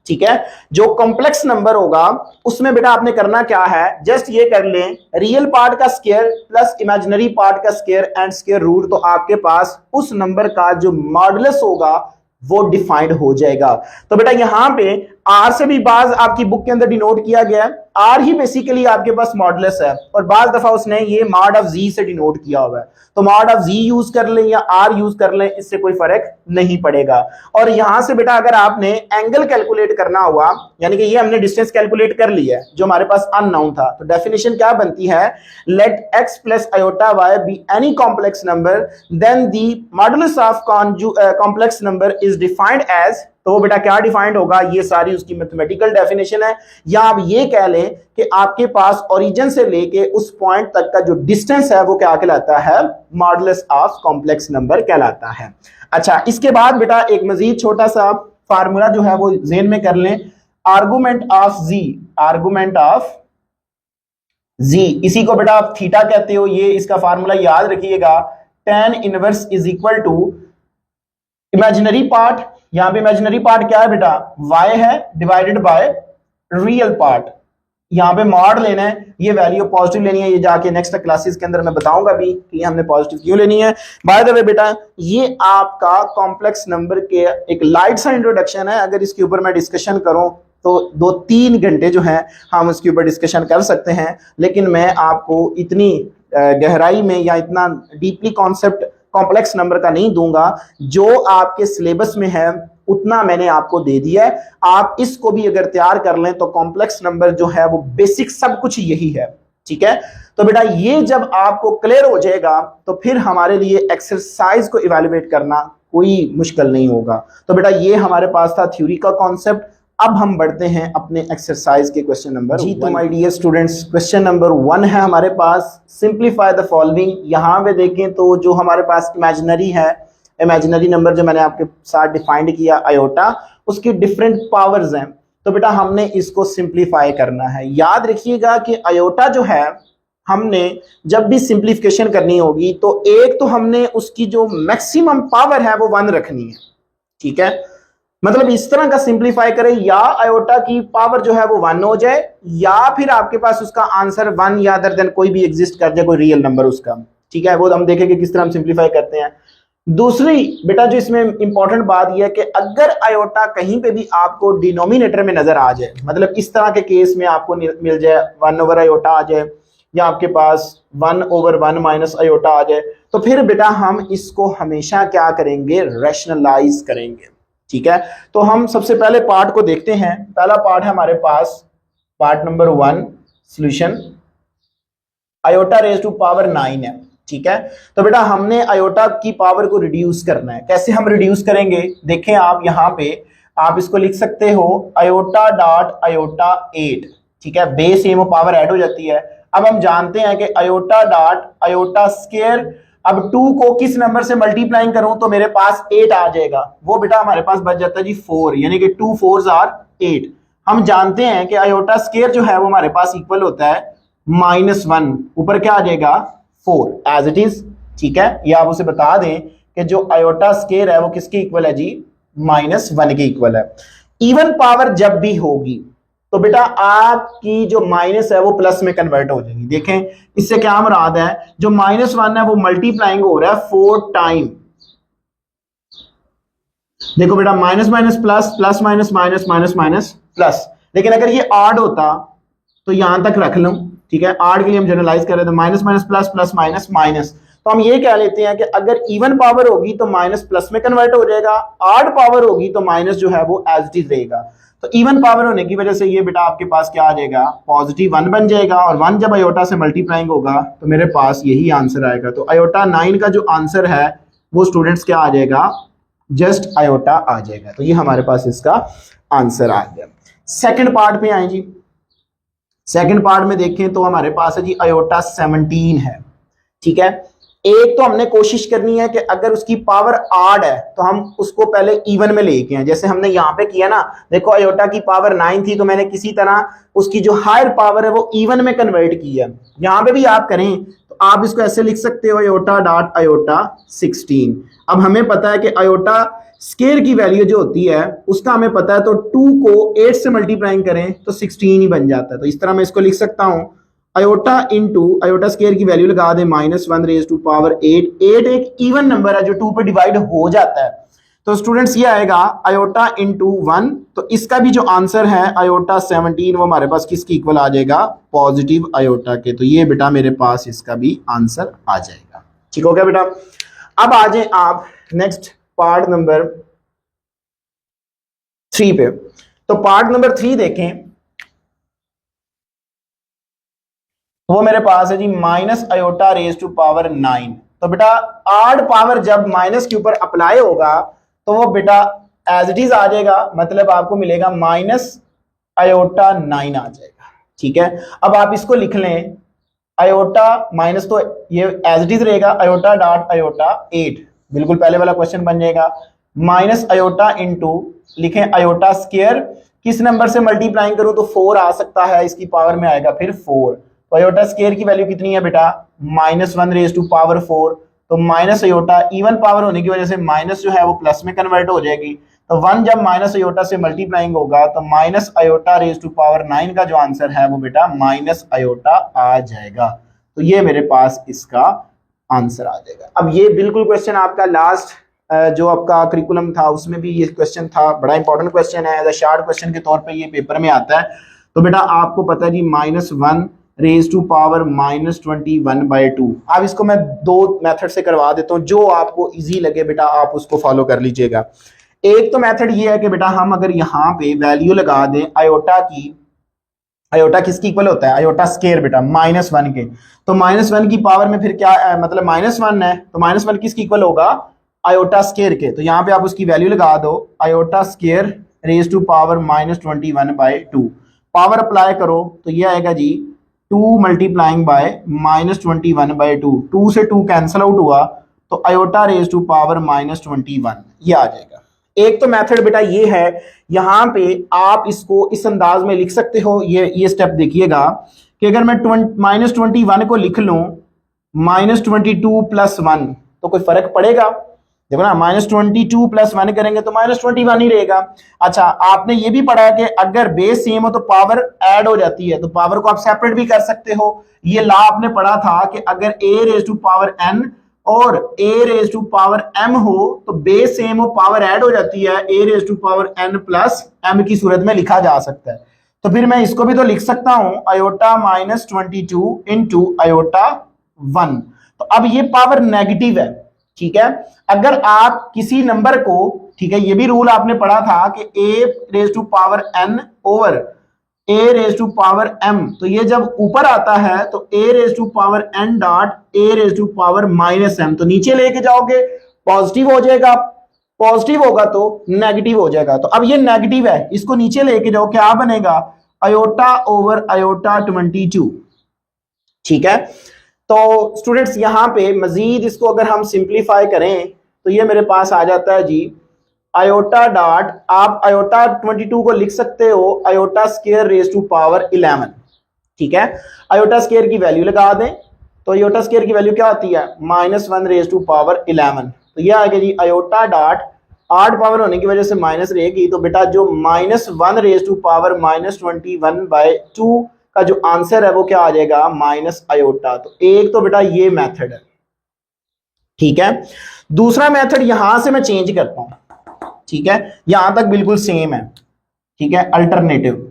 ठीक है। जो कॉम्प्लेक्स नंबर होगा उसमें बेटा आपने करना क्या है, जस्ट ये कर लें रियल पार्ट का स्क्वायर प्लस इमेजिनरी पार्ट का स्क्वायर एंड स्क्वायर रूट, तो आपके पास उस नंबर का जो मॉडुलस होगा वो डिफाइंड हो जाएगा। तो बेटा यहां पे आर से भी बाज आपकी बुक के अंदर डिनोट किया गया है, आर ही बेसिकली आपके पास मॉडुलस है, और बाज दफा उसने ये मॉड ऑफ जी से डिनोट किया हुआ है। तो मॉड ऑफ जी यूज कर लें या आर यूज कर लें, इससे कोई फर्क नहीं पड़ेगा। और यहां से बेटा अगर आपने एंगल कैलकुलेट करना हुआ, यानी कि ये हमने डिस्टेंस कैलकुलेट कर लिया है जो हमारे पास अननोन था, तो डेफिनेशन क्या बनती है, let x plus iota y be any complex number then the modulus of complex number is defined as, तो वो बेटा क्या डिफाइंड होगा, ये सारी उसकी मैथमेटिकल डेफिनेशन है। या आप ये कह लें कि आपके पास ओरिजिन से लेके उस पॉइंट तक का जो डिस्टेंस है वो क्या कहलाता है, मॉडुलस ऑफ कॉम्प्लेक्स नंबर कहलाता है। अच्छा, इसके बाद बेटा एक मजीद छोटा सा फार्मूला जो है वो ज़हन में कर लें, आर्गुमेंट ऑफ जी, इसी को बेटा आप थीटा कहते हो। ये इसका फार्मूला याद रखिएगा, tan inverse is equal to imaginary part, यहां पे इमेजिनरी पार्ट क्या है बेटा, y है, डिवाइडेड बाय रियल पार्ट। यहां पे मॉड लेना है, ये वैल्यू पॉजिटिव लेनी है, ये जाके नेक्स्ट क्लासेस के अंदर मैं बताऊंगा भी कि हमने पॉजिटिव क्यों लेनी है। बाय द वे बेटा ये आपका कॉम्प्लेक्स नंबर के एक लाइट सा इंट्रोडक्शन है। अगर इसके ऊपर मैं डिस्कशन करूं तो 2-3 घंटे जो हैं हम उसके ऊपर डिस्कशन कर सकते हैं, लेकिन मैं आपको इतनी गहराई में या इतना डीपली कॉन्सेप्ट कॉम्प्लेक्स नंबर का नहीं दूंगा, जो आपके सिलेबस में है उतना मैंने आपको दे दिया है। आप इसको भी अगर तैयार कर लें तो कॉम्प्लेक्स नंबर जो है वो बेसिक सब कुछ यही है, ठीक है। तो बेटा ये जब आपको क्लियर हो जाएगा तो फिर हमारे लिए एक्सरसाइज को इवैल्यूएट करना कोई मुश्किल नहीं होगा। तो बेटा ये हमारे पास था थ्योरी का कॉन्सेप्ट। अब हम बढ़ते हैं अपने एक्सरसाइज के क्वेश्चन नंबर जी। तो my dear students, question number 1 है हमारे पास, सिंप्लीफाई द फॉलोइंग। यहां पे देखें तो जो हमारे पास इमेजिनरी है, इमेजिनरी नंबर जो मैंने आपके साथ डिफाइंड किया आयोटा, उसकी डिफरेंट पावर्स हैं। तो बेटा हमने इसको सिंप्लीफाई करना है। याद रखिएगा कि आयोटा जो है हमने जब भी सिंप्लीफिकेशन करनी होगी तो एक तो हमने उसकी जो मैक्सिमम पावर है वो 1 रखनी है, ठीक है। मतलब इस तरह का सिंप्लीफाई करें, या आयोटा की पावर जो है वो 1 हो जाए, या फिर आपके पास उसका आंसर 1 या अदर देन कोई भी एग्जिस्ट कर जाए, कोई रियल नंबर उसका, ठीक है। वो हम देखेंगे किस तरह हम सिंप्लीफाई करते हैं। दूसरी बेटा जो इसमें इंपॉर्टेंट बात यह है कि अगर आयोटा कहीं पे भी आपको डिनोमिनेटर में नजर आ जाए, मतलब इस तरह के केस में आपको मिल जाए 1 ओवर आयोटा आ जाए, या आपके पास 1 ओवर 1 माइनस आयोटा आ जाए, तो फिर बेटा हम इसको हमेशा क्या करेंगे, रैशनलाइज करेंगे। ठीक है, तो हम सबसे पहले पार्ट को देखते हैं। पहला पार्ट है हमारे पास part number 1, solution. Iota raise to power 9 है। ठीक है, तो बेटा हमने आयोटा की पावर को रिड्यूस करना है। कैसे हम रिड्यूस करेंगे, देखें आप यहां पे, आप इसको लिख सकते हो आयोटा डॉट आयोटा 8। ठीक है, बेस सेम पावर ऐड हो जाती है। अब हम जानते हैं कि आयोटा डॉट आयोटा स्क्वायर, अब 2 को किस नंबर से मल्टीप्लाइंग करूं तो मेरे पास 8 आ जाएगा, वो बेटा हमारे पास बच जाता है जी 4, यानी कि 2 4s आर 8। हम जानते हैं कि आयोटा स्क्वायर जो है वो हमारे पास इक्वल होता है -1, ऊपर क्या आ जाएगा 4 एज इट इज। ठीक है, ये आप उसे बता दें कि जो आयोटा स्क्वायर है वो किसके इक्वल है जी, -1 के इक्वल है। इवन पावर जब भी होगी तो बेटा आपकी जो माइनस है वो प्लस में कन्वर्ट हो जाएगी। देखें इससे क्या मुराद है, जो -1 है वो मल्टीप्लाइंग हो रहा है 4 टाइम। देखो बेटा minus minus plus, plus minus minus, minus minus plus. लेकिन अगर ये ऑड होता तो यहां तक रख लूं। ठीक है, ऑड के लिए हम जनरलाइज कर रहे थे, minus minus plus, plus minus minus. तो हम ये कह लेते हैं कि अगर इवन पावर होगी तो माइनस प्लस में कन्वर्ट हो जाएगा, ऑड पावर होगी तो माइनस जो है वो एज इट इज रहेगा। तो इवन पावर होने की वजह से ये बेटा आपके पास क्या आ जाएगा, +1 बन जाएगा, और 1 जब आयोटा से मल्टीप्लाइंग होगा तो मेरे पास यही आंसर आएगा। तो आयोटा 9 का जो आंसर है वो स्टूडेंट्स क्या आ जाएगा, जस्ट आयोटा आ जाएगा। तो ये हमारे पास इसका आंसर आ गया। सेकंड पार्ट पे आए जी। सेकंड पार्ट में देखें तो हमारे पास है जी आयोटा 17 है। ठीक है, एक तो हमने कोशिश करनी है कि अगर उसकी पावर ऑड है तो हम उसको पहले इवन में लेके आए, जैसे हमने यहां पे किया ना। देखो आयोटा की पावर 9 थी तो मैंने किसी तरह उसकी जो हायर पावर है वो इवन में कन्वर्ट किया। यहां पे भी आप करें तो आप इसको ऐसे लिख सकते हो आयोटा डॉट आयोटा 16। अब हमें पता है कि आयोटा स्केयर की वैल्यू जो होती है उसका हमें पता है, तो 2 को 8 से मल्टीप्लाइंग करें तो 16 ही बन जाता है। तो इस तरह मैं इसको लिख सकता हूं, आयोटा इंटू आयोटा स्केयर की वैल्यू लगा दें -1 रेज टू पावर 8। 8 एक इवन नंबर है जो 2 पे डिवाइड हो जाता है। तो स्टूडेंट्स ये आएगा आयोटा इंटू 1। तो इसका भी जो आंसर है आयोटा 17 वो हमारे पास किसकी इक्वल आ जाएगा, पॉजिटिव आयोटा के। तो ये बेटा मेरे पास इसका भी आंसर आ जाएगा। ठीक हो गया बेटा। अब आ जाए आप नेक्स्ट पार्ट नंबर 3 पे। तो पार्ट नंबर 3 देखें, वो मेरे पास है जी minus iota raise to power 9। तो बेटा ऑड पावर जब माइनस के ऊपर अप्लाई होगा तो वो बेटा एज इट इज आ जाएगा, मतलब आपको मिलेगा माइनस आयोटा 9 आ जाएगा। ठीक है, अब आप इसको लिख लें आयोटा माइनस, तो ये एज इट इज रहेगा आयोटा डॉट आयोटा 8, बिल्कुल पहले वाला क्वेश्चन बन जाएगा। माइनस आयोटा इंटू लिखें आयोटा स्क्वायर, किस नंबर से मल्टीप्लाइंग करूं तो 4 आ सकता है, इसकी पावर में आएगा फिर 4। तो आयोटा स्क्वायर की वैल्यू कितनी है बेटा, -1 रेज टू पावर 4। तो माइनस आयोटा इवन पावर होने की वजह से माइनस जो है वो प्लस में कन्वर्ट हो जाएगी। तो 1 जब माइनस आयोटा से मल्टीप्लाइंग होगा तो minus iota raise to power 9 का जो आंसर है वो बेटा माइनस आयोटा आ जाएगा। तो ये मेरे पास इसका आंसर आ जाएगा। अब ये बिल्कुल क्वेश्चन आपका लास्ट जो आपका करिकुलम था उसमें भी ये क्वेश्चन था, बड़ा इंपॉर्टेंट क्वेश्चन है, एज अ शार्ट क्वेश्चन के तौर पे ये पेपर में आता है। तो बेटा आपको पता है जी -1 रेज टू पावर -21/2। अब इसको मैं 2 मेथड से करवा देता हूँ, जो आपको इजी लगे बेटा आप उसको फॉलो कर लीजिएगा। एक तो मेथड ये है कि बेटा हम अगर यहाँ पे वैल्यू लगा दें आयोटा की, आयोटा किसकी इक्वल होता है, आयोटा स्केयर बेटा -1 के। तो -1 की पावर में फिर क्या मतलब -1 है, तो -1 किसकी इक्वल होगा, आयोटा स्केयर के। तो यहाँ पे आप उसकी वैल्यू लगा दो, iota square raise to power -21/2। Power apply करो तो ये आएगा जी 2 मल्टीप्लाइंग बाय -21/2। 2 से 2 कैंसिल आउट हुआ तो आयोटा रेज टू पावर -21 ये आ जाएगा। एक तो मेथड बेटा ये है, यहां पे आप इसको इस अंदाज में लिख सकते हो। ये स्टेप देखिएगा कि अगर मैं -21 को लिख लूं -22 + 1 तो कोई फर्क पड़ेगा, देखो ना, -22 + 1 करेंगे तो -21 ही रहेगा। अच्छा, आपने ये भी पढ़ा है कि अगर बेस सेम हो तो पावर ऐड हो जाती है, तो पावर को आप सेपरेट भी कर सकते हो। ये लॉ आपने पढ़ा था कि अगर a raise to power n और a raise to power m हो तो बेस सेम हो, पावर ऐड हो जाती है, a raise to power n plus m की सूरत में लिखा जा सकता है। तो फिर मैं इसको भी तो लिख सकता हूं आयोटा -22 इंटू आयोटा 1। तो अब ये पावर नेगेटिव है, ठीक है। अगर आप किसी नंबर को, ठीक है, ये भी रूल आपने पढ़ा था कि a raise to power n over a raise to power m, तो ये जब ऊपर आता है तो a raise to power n dot a raise to power -m, तो नीचे लेके जाओगे पॉजिटिव हो जाएगा, पॉजिटिव होगा तो नेगेटिव हो जाएगा। तो अब ये नेगेटिव है, इसको नीचे लेके जाओ, क्या बनेगा आयोटा ओवर आयोटा 22, ठीक है। तो स्टूडेंट्स यहां पे मजीद इसको अगर हम सिंप्लीफाई करें तो ये मेरे पास आ जाता है जी आयोटा डॉट, आप आयोटा 22 को लिख सकते हो iota square raise to power 11, ठीक है। आयोटा स्क्वायर की वैल्यू लगा दें तो आयोटा स्क्वायर की वैल्यू क्या होती है -1 रेज टू पावर 11। तो ये आ गया जी आयोटा डॉट, 8 पावर होने की वजह से माइनस रहेगी, तो बेटा जो -1 रेज टू पावर -21/2 का जो आंसर है वो क्या आ जाएगा माइनस आयोटा। तो एक तो बेटा ये मेथड है, ठीक है। दूसरा मेथड यहां से मैं चेंज करता हूं, ठीक है, यहां तक बिल्कुल सेम है, ठीक है, अल्टरनेटिव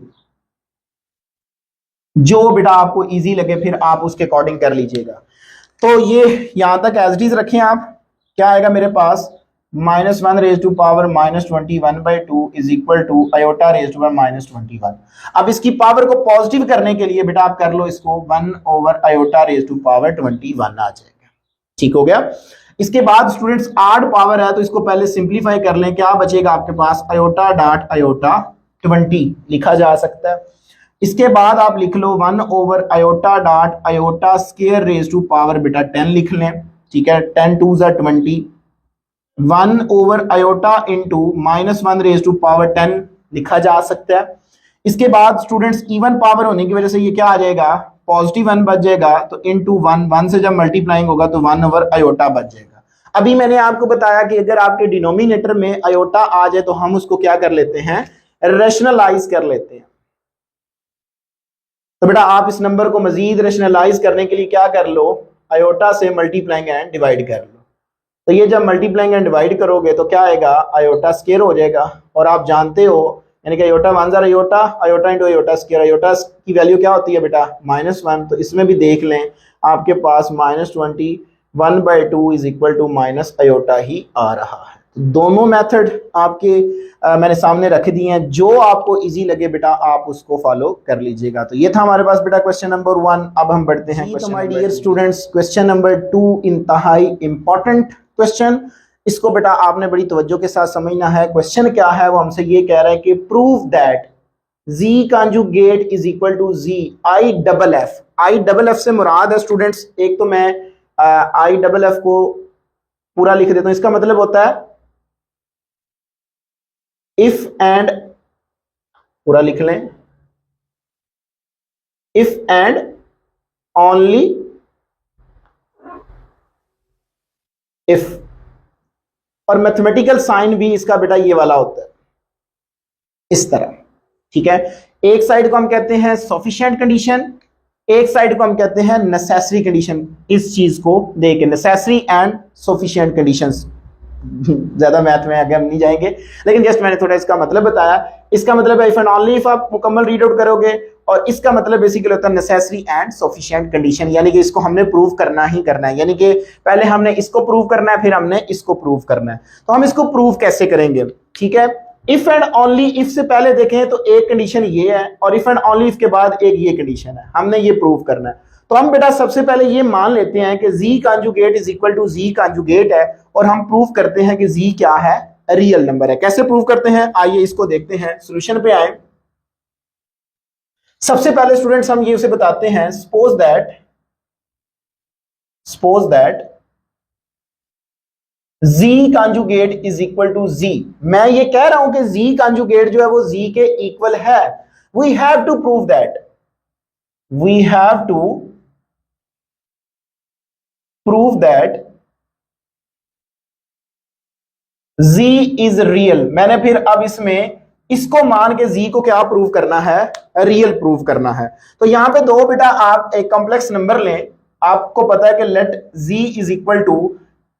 जो बेटा आपको इजी लगे फिर आप उसके अकॉर्डिंग कर लीजिएगा। तो ये यहां तक एज इट इज रखें आप, क्या आएगा मेरे पास -1 raise to power -21/2 is equal to iota raise to power -21। अब इसकी पावर को पॉजिटिव करने के लिए बेटा आप कर लो इसको 1 over iota raise to power 21 आ जाएगा, ठीक हो गया। इसके बाद स्टूडेंट्स 8 पावर है तो इसको पहले सिंप्लीफाई कर लें, क्या बचेगा आपके पास आयोटा डॉट आयोटा 20 लिखा जा सकता है। इसके बाद आप लिख लो 1 over iota dot iota square raise to power बेटा 10 लिख लें, ठीक है, 10 2 ज़ा 20, 1 over iota into -1 raise to power 10 लिखा जा सकता है। इसके बाद स्टूडेंट्स इवन पावर होने की वजह से ये क्या आ जाएगा पॉजिटिव 1 बच जाएगा, तो इंटू 1 से जब मल्टीप्लाइंग होगा तो 1 ओवर आयोटा बच जाएगा। अभी मैंने आपको बताया कि अगर आपके डिनोमिनेटर में आयोटा आ जाए तो हम उसको क्या कर लेते हैं रैशनलाइज कर लेते हैं। तो बेटा आप इस नंबर को मजीद रैशनलाइज करने के लिए क्या कर लो आयोटा से मल्टीप्लाइंग एंड डिवाइड कर लो। तो ये जब मल्टीप्लाइंग एंड डिवाइड करोगे तो क्या आएगा आयोटा स्क्वायर हो जाएगा, और आप जानते हो यानी कि आयोटा 1 ज़ा iota, iota into iota square, iota की वैल्यू क्या होती है बेटा -1। तो इसमें भी देख लें आपके पास -21/2 is equal to minus iota ही आ रहा है। तो दोनों मेथड आपके मैंने सामने रख दिए हैं, जो आपको इजी लगे बेटा आप उसको फॉलो कर लीजिएगा। तो ये था हमारे पास बेटा क्वेश्चन नंबर 1। अब हम बढ़ते हैं तो my dear students question number 2 इंतहाई इंपॉर्टेंट क्वेश्चन, इसको बेटा आपने बड़ी तवज्जो के साथ समझना है। क्वेश्चन क्या है वो हमसे ये कह रहा है कि prove that Z conjugate is equal to Z I double F। I double F से मुराद है स्टूडेंट्स, एक तो मैं I डबल F को पूरा लिख देता हूं, इसका मतलब होता है इफ एंड, पूरा लिख लें, इफ एंड ओनली इफ, और मैथमेटिकल साइन भी इसका बेटा ये वाला होता है इस तरह, ठीक है। एक साइड को हम कहते हैं सफिशिएंट कंडीशन, एक साइड को हम कहते हैं नेसेसरी कंडीशन। इस चीज को देख के नेसेसरी एंड सफिशिएंट कंडीशंस, ज्यादा मैथ में आगे हम नहीं जाएंगे, लेकिन जस्ट मैंने थोड़ा इसका मतलब बताया। इसका मतलब है इफ एंड ओनली इफ आप मुकम्मल रीड आउट करोगे, और इसका मतलब बेसिकली होता है नेसेसरी एंड सफिशिएंट कंडीशन, यानी कि इसको हमने प्रूव करना ही करना है, यानी कि पहले हमने इसको प्रूव करना है फिर हमने इसको प्रूव करना है। तो हम इसको प्रूव कैसे करेंगे, ठीक है। इफ एंड ओनली इफ से पहले देखें तो एक कंडीशन ये है, और इफ एंड ओनली इफ के बाद एक ये कंडीशन है, हमने ये प्रूव करना है। तो हम बेटा सबसे पहले ये मान लेते हैं कि Z conjugate is equal to Z conjugate है, और हम प्रूव करते हैं कि Z क्या है रियल नंबर है। कैसे प्रूव करते हैं आइए इसको देखते हैं, सॉल्यूशन पे आए। सबसे पहले स्टूडेंट्स हम ये उसे बताते हैं suppose that Z conjugate is equal to Z। मैं ये कह रहा हूं कि Z कंजुगेट जो है वो Z के इक्वल है। We have to prove that, we have to prove that Z is real. मैंने फिर अब इसमें इसको मान के Z को क्या प्रूव करना है रियल प्रूव करना है। तो यहां पे दो बेटा आप एक कॉम्प्लेक्स नंबर लें, आपको पता है कि let Z is equal to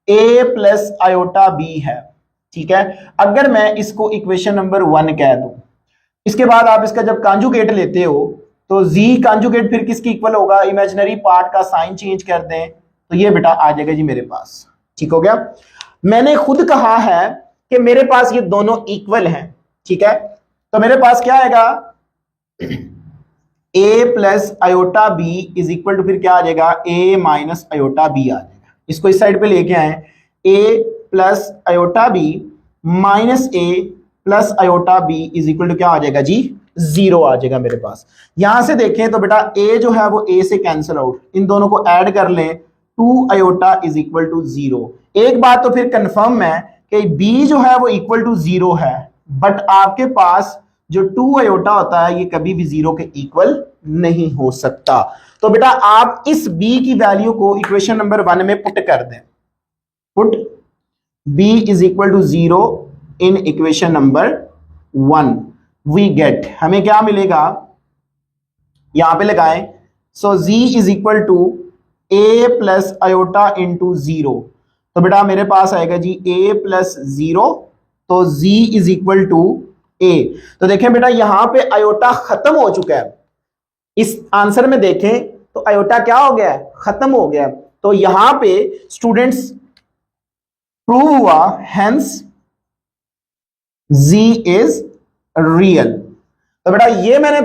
a plus iota b है, ठीक है। अगर मैं इसको इक्वेशन नंबर 1 कह दूं, इसके बाद आप इसका जब कॉन्जुगेट लेते हो तो जी कॉन्जुगेट फिर किसकी इक्वल होगा, इमेजिनरी पार्ट का साइन चेंज कर दें तो ये बेटा आ जाएगा जी मेरे पास, ठीक हो गया। मैंने खुद कहा है कि मेरे पास ये दोनों इक्वल हैं, ठीक है। तो मेरे पास क्या आएगा, a plus iota b is equal to फिर क्या आ जाएगा, ए माइनस आयोटा बी आ जाएगा। इसको इस साइड पे लेके आए, a plus iota B minus a plus iota b is equal to क्या आ जाएगा जी, 0 आ जाएगा मेरे पास। यहां से देखें तो बेटा ए जो है वो ए से कैंसिल आउट, इन दोनों को ऐड कर लें, 2 आयोटा इज इक्वल टू 0। एक बात तो फिर कंफर्म है कि बी जो है वो इक्वल टू 0 है, बट आपके पास जो 2 आयोटा होता है ये कभी भी 0 के इक्वल नहीं हो सकता। तो बेटा आप इस b की वैल्यू को इक्वेशन नंबर 1 में पुट कर दें, put b is equal to 0 in equation number 1, we get, हमें क्या मिलेगा, यहां पे लगाएं, so z is equal to a plus iota into 0। तो बेटा मेरे पास आएगा जी a प्लस 0, तो z is equal to a। तो देखें बेटा यहां पे आयोटा खत्म हो चुका है, इस आंसर में देखें तो आयोटा क्या हो गया है, खत्म हो गया। तो यहां पे स्टूडेंट्स प्रूव हुआ, हेंस z इज रियल। तो बेटा ये मैंने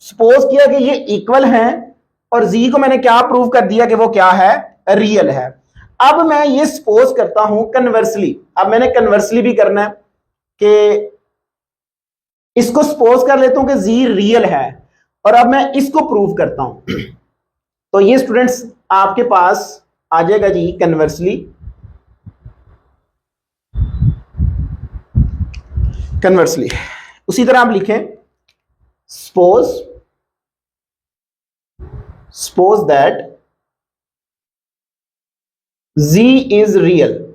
सपोज किया कि ये इक्वल हैं और z को मैंने क्या प्रूव कर दिया कि वो क्या है, रियल है। अब मैं ये सपोज करता हूं कन्वर्सली, अब मैंने कन्वर्सली भी करना है कि इसको सपोज कर लेता हूं कि z रियल है और अब मैं इसको प्रूव करता हूं। तो ये स्टूडेंट्स आपके पास आ जाएगा जी कन्वर्सली, कन्वर्सली उसी तरह आप लिखें, suppose that z is real,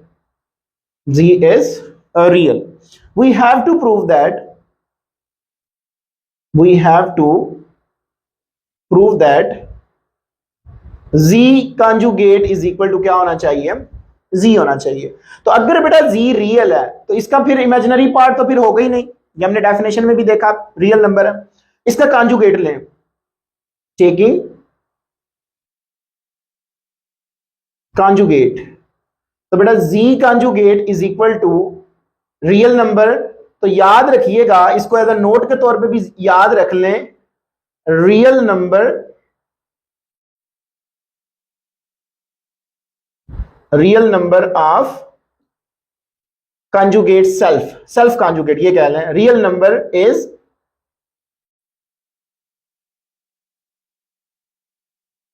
z is real, we have to prove that z conjugate is equal to क्या होना चाहिए, z होना चाहिए। तो अगर बेटा z रियल है तो इसका फिर इमेजिनरी पार्ट तो फिर होगा ही नहीं, ये हमने डेफिनेशन में भी देखा, रियल नंबर है। इसका कॉन्जुगेट लें, टेकिंग कॉन्जुगेट, तो बेटा z conjugate is equal to real number. तो याद रखिएगा, इसको एज अ नोट के तौर पे भी याद रख लें, real number of conjugate self conjugate, ये कह लें real number is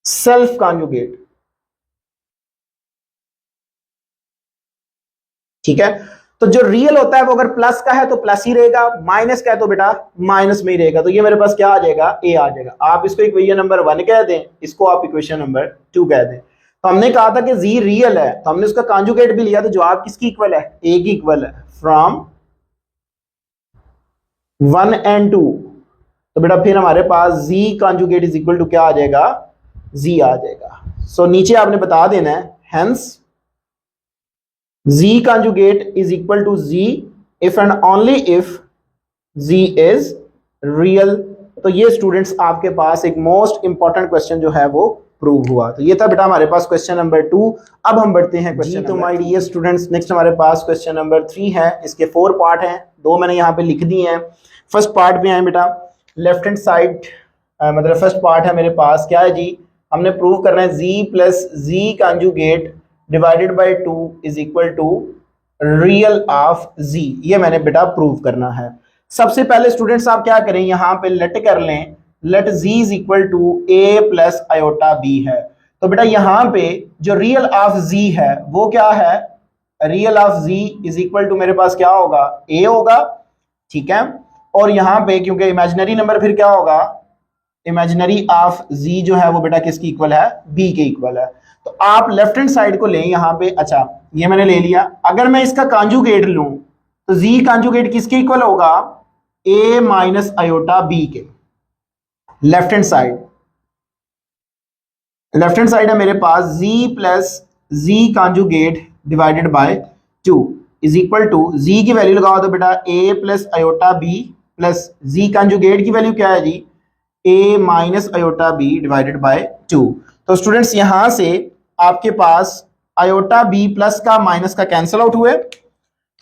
self conjugate, ठीक है। तो जो रियल होता है वो अगर प्लस का है तो प्लस ही रहेगा, माइनस का है तो बेटा माइनस में ही रहेगा। तो ये मेरे पास क्या आ जाएगा, ए आ जाएगा। आप इसको इक्वेशन नंबर 1 कह दें, इसको आप इक्वेशन नंबर 2 कह दें। तो हमने कहा था कि जी रियल है तो हमने उसका कॉन्जुगेट भी लिया, तो जवाब किसकी इक्वल है, ए की इक्वल है, फ्रॉम 1 and 2। तो बेटा फिर हमारे पास z conjugate is equal to क्या आ जाएगा, जी आ जाएगा। सो नीचे आपने बता देना है, hence z conjugate is equal to z if and only if z is real। तो ये स्टूडेंट्स आपके पास एक मोस्ट इंपॉर्टेंट क्वेश्चन जो है वो प्रूव हुआ। तो ये था बेटा हमारे पास क्वेश्चन नंबर 2। अब हम बढ़ते हैं क्वेश्चन, तो माय डियर स्टूडेंट्स नेक्स्ट हमारे पास क्वेश्चन नंबर 3 है। इसके 4 पार्ट हैं, 2 मैंने यहाँ पे लिख दिए हैं। फर्स्ट पार्ट पे आए बेटा, लेफ्ट हैंड साइड मतलब फर्स्ट पार्ट है मेरे पास, क्या है जी, हमने प्रूव करना है z plus z conjugate divided by 2 is equal to real of z। ये मैंने बेटा प्रूव करना है। सबसे पहले स्टूडेंट्स आप क्या करें, यहां पे लेट कर लें, let z is equal to a plus iota b है। तो बेटा यहां पे जो रियल ऑफ z है वो क्या है, real of z is equal to मेरे पास क्या होगा, a होगा, ठीक है। और यहां पे क्योंकि इमेजिनरी नंबर फिर क्या होगा, इमेजिनरी ऑफ z जो है वो बेटा किसकी इक्वल है, b के इक्वल है। तो आप लेफ्ट हैंड साइड को लें यहाँ पे, अच्छा ये मैंने ले लिया। अगर मैं इसका कॉन्जुगेट लूं तो z कॉन्जुगेट किसके इक्वल होगा, a माइनस आयोटा b के। लेफ्ट हैंड साइड है मेरे पास z plus z conjugate divided by 2 is equal to, z की वैल्यू लगाओ तो बेटा a plus iota b plus z conjugate की वैल्यू क्या है जी, a minus iota B divided by 2। तो स्टूडेंट्स यहां से आपके पास आयोटा बी प्लस का माइनस का कैंसिल आउट हुए,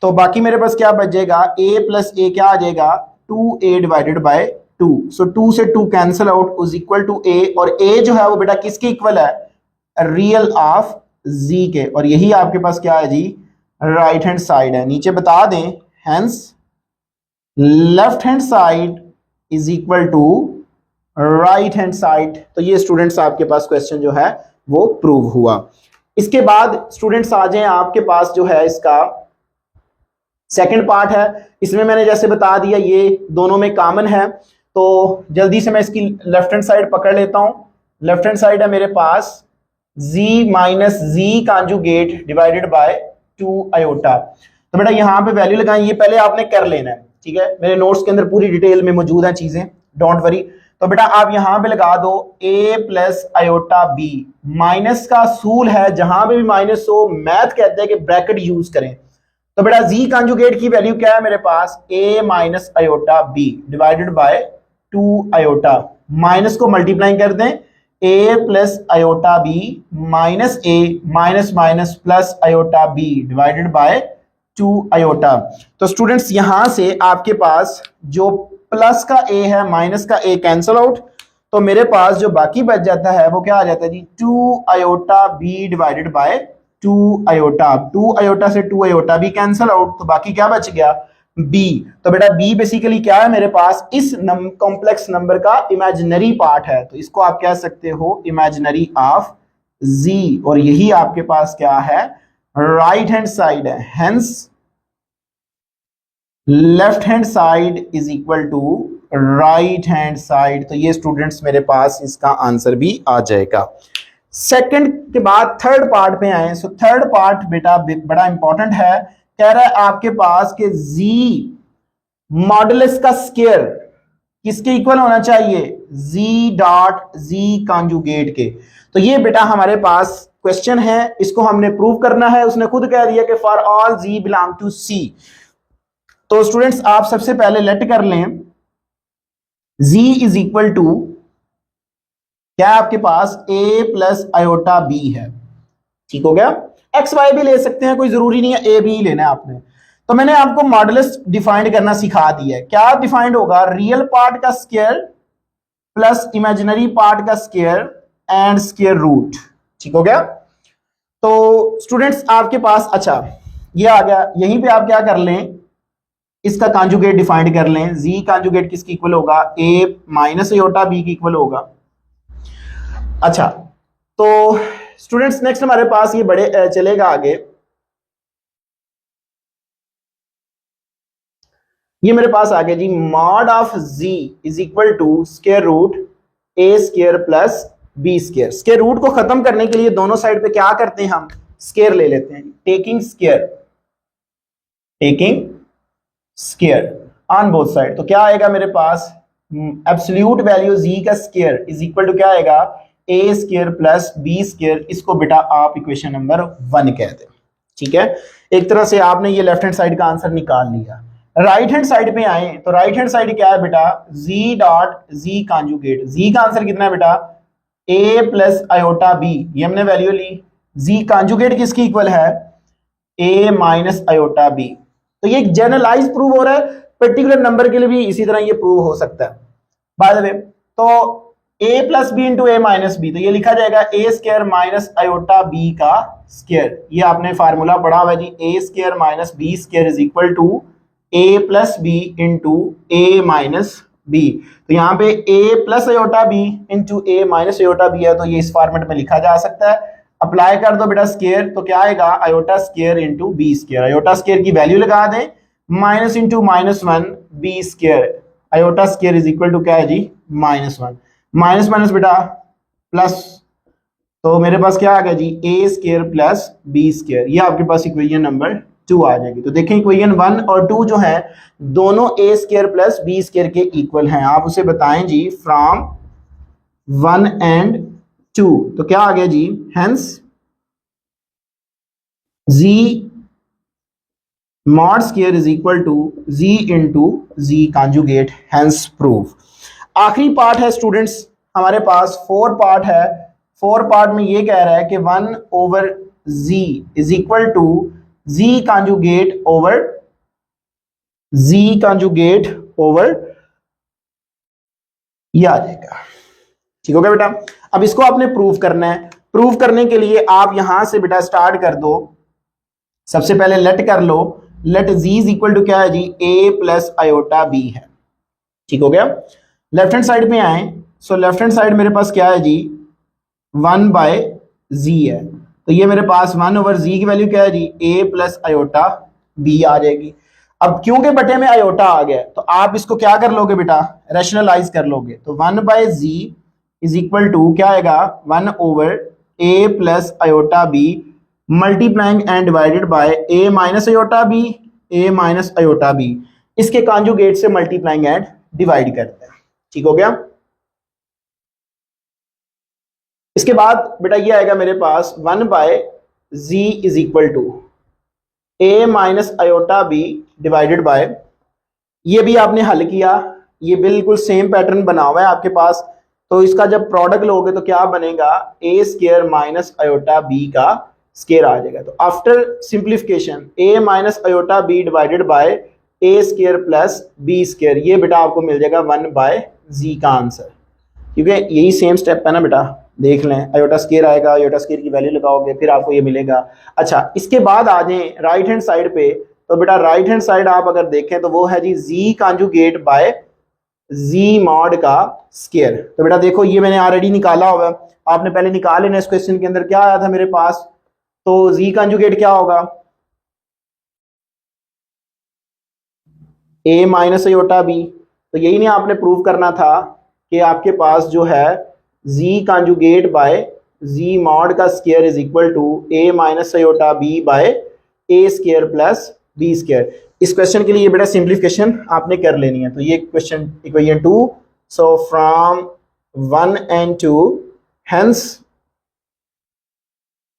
तो बाकी मेरे पास क्या बच जाएगा, a प्लस ए क्या आ जाएगा 2a डिवाइडेड बाय 2। सो 2 से 2 cancel out is equal to a, और a जो है वो बेटा किसके इक्वल है, रियल ऑफ z के, और यही आपके पास क्या है जी, राइट हैंड साइड है। नीचे बता दें hence left hand side is equal to right hand side. तो ये स्टूडेंट्स आपके पास क्वेश्चन जो है वो प्रूव हुआ। इसके बाद स्टूडेंट्स आ जाएं आपके पास जो है इसका सेकंड पार्ट है। इसमें मैंने जैसे बता दिया ये दोनों में कॉमन है, तो जल्दी से मैं इसकी लेफ्ट हैंड साइड पकड़ लेता हूं। लेफ्ट हैंड साइड है मेरे पास z माइनस जी कॉन्जुगेट डिवाइडेड बाय 2 आयोटा। तो बेटा यहां पे वैल्यू लगाएं, ये पहले आपने कर लेना है, ठीक है, मेरे नोट्स के अंदर पूरी डिटेल में मौजूद है चीजें, डोंट वरी। तो बेटा आप यहां पे लगा दो a plus iota B, minus का असूल है जहां पे भी माइनस हो मैथ कहते हैं कि ब्रैकेट यूज करें। तो बेटा जी कंजुगेट की वैल्यू क्या है मेरे पास, a minus iota B divided by 2 iota, minus को मल्टीप्लाई कर दें a plus iota B minus a minus minus plus iota B divided by 2 iota. तो स्टूडेंट्स यहां से आपके पास जो प्लस का a है माइनस का a कैंसल आउट, तो मेरे पास जो बाकी बच जाता है वो क्या आ जाता है जी, 2 iota B divided by 2 iota. 2 iota से 2 आयोटा भी कैंसल आउट, तो बाकी क्या बच गया, b। तो बेटा b बेसिकली क्या है मेरे पास, इस कॉम्प्लेक्स नंबर का इमेजिनरी पार्ट है, तो इसको आप कह सकते हो इमेजिनरी ऑफ z, और यही आपके पास क्या है, राइट हैंड साइड है। Hence left hand side is equal to right hand side. तो ये स्टूडेंट्स मेरे पास इसका आंसर भी आ जाएगा। सेकंड के बाद थर्ड पार्ट पे आए। सो थर्ड पार्ट बेटा बड़ा इंपॉर्टेंट है, कह रहा है आपके पास कि z मॉडुलस का स्क्वायर किसके इक्वल होना चाहिए, z डॉट z कॉन्जुगेट के। तो ये बेटा हमारे पास क्वेश्चन है, इसको हमने प्रूव करना है। उसने खुद कह दिया कि for all z belong to c। तो स्टूडेंट्स आप सबसे पहले लेट कर लें z इज इक्वल टू क्या आपके पास a प्लस आयोटा b है, ठीक हो गया। एक्स वाई भी ले सकते हैं, कोई जरूरी नहीं है a b ही लेना है आपने। तो मैंने आपको मॉडुलस डिफाइंड करना सिखा दिया है। क्या डिफाइंड होगा, रियल पार्ट का स्क्वायर प्लस इमेजिनरी पार्ट का स्क्वायर एंड स्क्वायर रूट, ठीक हो गया। तो स्टूडेंट्स आपके पास अच्छा ये आ गया, यहीं पे आप क्या कर लें, इसका कॉन्जुगेट डिफाइंड कर लें। z कॉन्जुगेट किसकी इक्वल होगा, a माइनस आयोटा b की इक्वल होगा। अच्छा तो स्टूडेंट्स नेक्स्ट हमारे पास ये बड़े चलेगा आगे, ये मेरे पास आ गया जी, mod of z is equal to square root a square plus b square. Square root को खत्म करने के लिए दोनों साइड पे क्या करते हैं, हम स्क्वायर ले लेते हैं, taking square on both side. तो क्या आएगा मेरे पास, एब्सोल्यूट वैल्यू z का स्क्वायर इज इक्वल टू क्या आएगा, a square plus b square. इसको बेटा आप इक्वेशन नंबर 1 कहते हैं, ठीक है। एक तरह से आपने ये लेफ्ट हैंड साइड का आंसर निकाल लिया। राइट हैंड साइड पे आए तो राइट हैंड साइड क्या है बेटा, z dot z conjugate. z का आंसर कितना है बेटा, a प्लस आयोटा b, ये हमने वैल्यू ली। z कॉन्जुगेट किसकी इक्वल है, a माइनस आयोटा b। तो ये जनरलाइज प्रूव हो रहा है, पर्टिकुलर नंबर के लिए भी इसी तरह ये प्रूव हो सकता है। बाय द वे तो a plus B into A minus B, तो ये लिखा जाएगा a square minus iota b का स्क्वायर। ये आपने फार्मूला पढ़ा हुआ है जी, a square minus b square is equal to a plus B into a minus b। तो यहाँ पे a plus iota b into a minus iota b है, तो ये इस फॉर्मेट में लिखा जा सकता है। अप्लाई कर दो बेटा स्क्वायर, तो क्या आएगा, iota square into B square. Iota square की वैल्यू लगा दें, minus into minus 1 B square, iota square is equal to क्या है जी, -1। माइनस माइनस बेटा प्लस, तो मेरे पास क्या आ गया जी, A square plus B square. ये आपके पास इक्वेशन नंबर 2 आ जाएगी। तो देखें इक्वेशन 1 और 2 जो है दोनों ए स्क्वायर प्लस बी स्क्वायर के इक्वल हैं। आप उसे बताएं जी फ्रॉम 1 एंड 2। तो क्या आ गया जी, hence z mod square is equal to z into z conjugate, hence proof। आखिरी पार्ट है स्टूडेंट्स, हमारे पास 4 पार्ट है। 4 पार्ट में ये कह रहा है कि 1 over z is equal to z conjugate over ये आ जाएगा। ठीक हो गया बेटा। अब इसको आपने प्रूव करना है। प्रूव करने के लिए आप यहां से बेटा स्टार्ट कर दो। सबसे पहले लेट कर लो, let z is equal to क्या है जी, a प्लस आयोटा b है। ठीक हो गया। लेफ्ट हैंड साइड में आए, सो लेफ्ट हैंड साइड मेरे पास क्या है जी, 1 बाय z है। तो ये मेरे पास 1 ओवर z की वैल्यू क्या है जी, a प्लस आयोटा b आ जाएगी। अब क्योंकि बटे में आयोटा आ गया तो आप इसको क्या कर लोगे बेटा, रैशनलाइज कर लोगे। तो 1 by z is equal to क्या आएगा, 1 over a plus iota b multiplying and divided by a minus iota b, a minus iota b, इसके कॉन्जुगेट से मल्टीप्लाइंग एंड डिवाइड करते हैं। ठीक हो गया। इसके बाद बेटा ये आएगा मेरे पास 1 by z is equal to a minus iota b divided by, ये भी आपने हल किया, ये बिल्कुल सेम पैटर्न बना हुआ है आपके पास। तो इसका जब प्रोडक्ट लोगे तो क्या बनेगा, a square minus iota b का स्क्वायर आ जाएगा। तो after simplification a minus iota b divided by a square plus b square, ये बेटा आपको मिल जाएगा 1 बाय z का आंसर। क्योंकि यही सेम स्टेप है ना बेटा, देख लें, आयोटा स्क्वायर आएगा, आयोटा स्क्वायर की वैल्यू लगाओगे फिर आपको ये मिलेगा। अच्छा, इसके बाद आ जाएं राइट हैंड साइड पे। तो बेटा राइट हैंड साइड आप अगर देखें तो वो है जी z conjugate by z mod का स्क्वायर। तो बेटा देखो ये मैंने ऑलरेडी निकाला हुआ है, आपने पहले निकाल लेना। इस क्वेश्चन के अंदर क्या आया था मेरे पास, तो z कॉन्जुगेट क्या होगा, a माइनस आयोटा b। तो यही नहीं आपने प्रूव करना था कि आपके पास जो है z conjugate by z mod का square is equal to a minus iota b by a square plus b square. इस क्वेश्चन के लिए बेटा सिंप्लीफिकेशन आपने कर लेनी है। तो ये question equation 2, so from 1 and 2 hence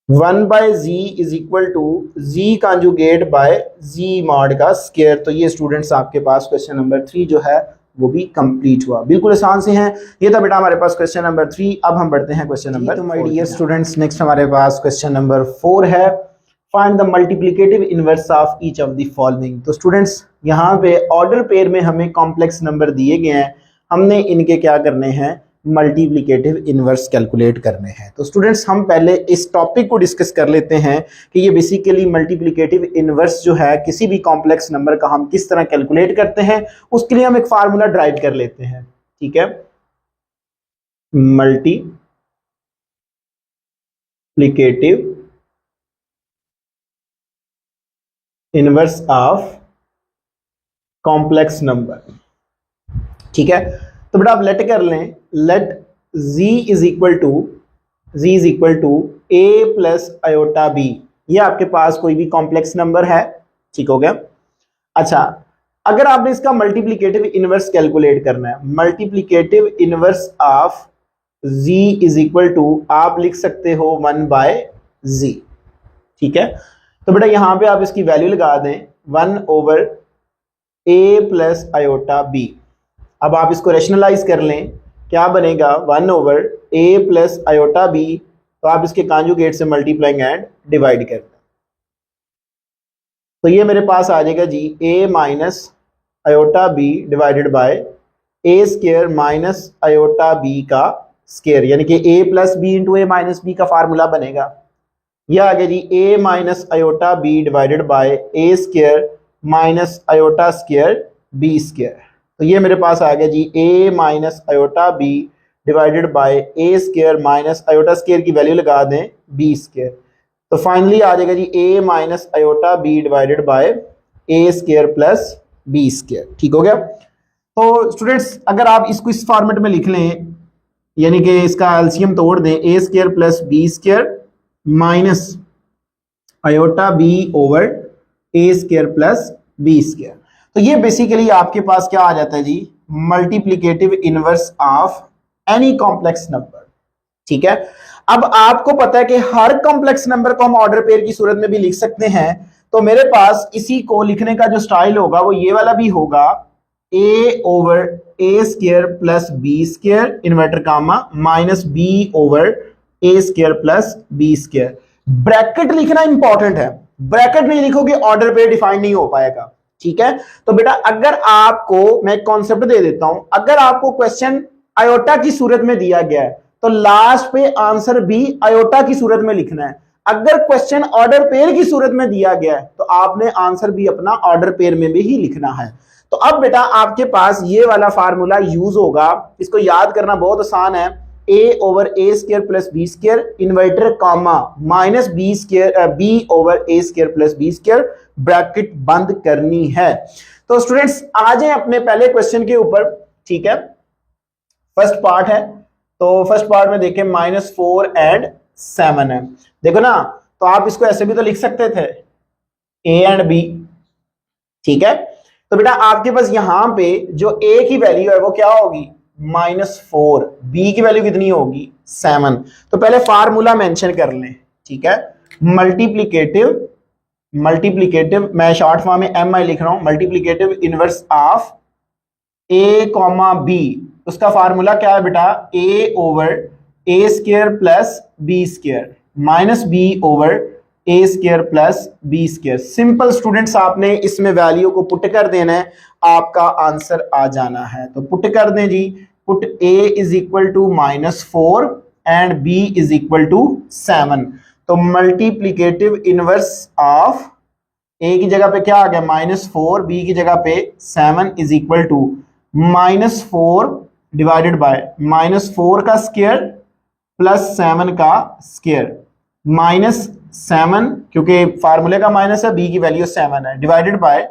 1 by z is equal to z conjugate by z mod का स्क्वायर। तो ये स्टूडेंट्स आपके पास क्वेश्चन नंबर 3 जो है वो भी कंप्लीट हुआ। बिल्कुल आसान से हैं। ये था बेटा हमारे पास क्वेश्चन नंबर 3। अब हम बढ़ते हैं क्वेश्चन नंबर 4। तो माय डियर स्टूडेंट्स, नेक्स्ट हमारे पास क्वेश्चन नंबर 4 है, find the multiplicative inverse of each of the following. तो स्टूडेंट्स यहाँ पे ऑर्डर पेयर में हमें कॉम्प्लेक्स नंबर दिए गए हैं, हमने इनके क्या करने हैं, मल्टीप्लिकेटिव इनवर्स कैलकुलेट करने हैं। तो स्टूडेंट्स हम पहले इस टॉपिक को डिस्कस कर लेते हैं कि ये बेसिकली मल्टीप्लिकेटिव इनवर्स जो है किसी भी कॉम्प्लेक्स नंबर का हम किस तरह कैलकुलेट करते हैं। उसके लिए हम एक फार्मूला ड्राइव कर लेते हैं। ठीक है, multiplicative inverse of complex number. ठीक है, तो बेटा आप लेट कर लें, let z is equal to a plus iota b। ये आपके पास कोई भी कॉम्प्लेक्स नंबर है। ठीक हो गया। अच्छा, अगर आपने इसका मल्टीप्लिकेटिव इनवर्स कैलकुलेट करना है, multiplicative inverse of z is equal to आप लिख सकते हो 1 बाय z। ठीक है, तो बेटा यहां पे आप इसकी वैल्यू लगा दें 1 over a plus iota b। अब आप इसको रैशनलाइज कर लें, क्या बनेगा, 1 over a plus iota b। तो आप इसके कॉन्जुगेट से मल्टीप्लाइंग एंड डिवाइड कर दें, तो ये मेरे पास आ जाएगा जी a minus iota b divided by a square minus iota b का स्क्वायर, यानी कि a plus b into a minus b का फार्मूला बनेगा। यह आ गया जी a minus iota b divided by a square minus iota square b square. तो ये मेरे पास आ गया जी a minus iota b divided by a square minus iota square की वैल्यू लगा दें b स्क्वायर। तो फाइनली आ जाएगा जी a minus iota b divided by a square plus b square. ठीक हो गया। तो स्टूडेंट्स अगर आप इसको इस फॉर्मेट में लिख लें, यानी कि इसका एलसीएम तोड़ दें, a square plus b square minus iota b over a square plus b square. तो ये बेसिकली आपके पास क्या आ जाता है जी, multiplicative inverse of any complex number. ठीक है, अब आपको पता है कि हर कॉम्प्लेक्स नंबर को हम ऑर्डर पेयर की सूरत में भी लिख सकते हैं, तो मेरे पास इसी को लिखने का जो स्टाइल होगा वो ये वाला भी होगा, a over a square plus b square inverted comma minus b over a square plus b square. Bracket लिखना इंपॉर्टेंट है, ब्रैकेट नहीं लिखोगे ऑर्डर पेयर डिफाइन नहीं हो पाएगा, ठीक है। तो बेटा अगर आपको मैं कॉन्सेप्ट दे देता हूं, अगर आपको क्वेश्चन आयोटा की सूरत में दिया गया है तो लास्ट पे आंसर भी आयोटा की सूरत में लिखना है। अगर क्वेश्चन ऑर्डर पेयर की सूरत में दिया गया है तो आपने आंसर भी अपना ऑर्डर पेयर में भी ही लिखना है। तो अब बेटा आपके पास ये वाला फार्मूला यूज होगा, इसको याद करना बहुत आसान है, a over a square plus b square inverter comma minus b square b over a square plus b square, bracket बंद करनी है। तो स्टूडेंट्स आ जाएं अपने पहले क्वेश्चन के ऊपर, ठीक है। फर्स्ट पार्ट है, तो फर्स्ट पार्ट में देखें -4 एंड 7 है, देखो ना, तो आप इसको ऐसे भी तो लिख सकते थे a एंड b, ठीक है। तो बेटा आपके पास यहां पे जो a की वैल्यू है वो क्या होगी -4, b की वैल्यू कितनी होगी 7। तो पहले फार्मूला मेंशन कर लें, ठीक है। मल्टीप्लिकेटिव मल्टीप्लिकेटिव मैं शॉर्ट फॉर्म में mi लिख रहा हूं, multiplicative inverse of a comma b, उसका फार्मूला क्या है बेटा, a over a square plus b square minus b over a square plus b square. Simple students, आपने इसमें वैल्यू को पुट कर देना है, आपका आंसर आ जाना है। तो पुट कर दें जी, put a is equal to -4 and b is equal to 7। तो मल्टीप्लिकेटिव इनवर्स ऑफ a की जगह पे क्या आ गया -4, b की जगह पे 7 is equal to -4 divided by -4 का स्क्वायर प्लस 7 का स्क्वायर, -7 क्योंकि फार्मूले का माइनस है, b की वैल्यू 7 है, divided by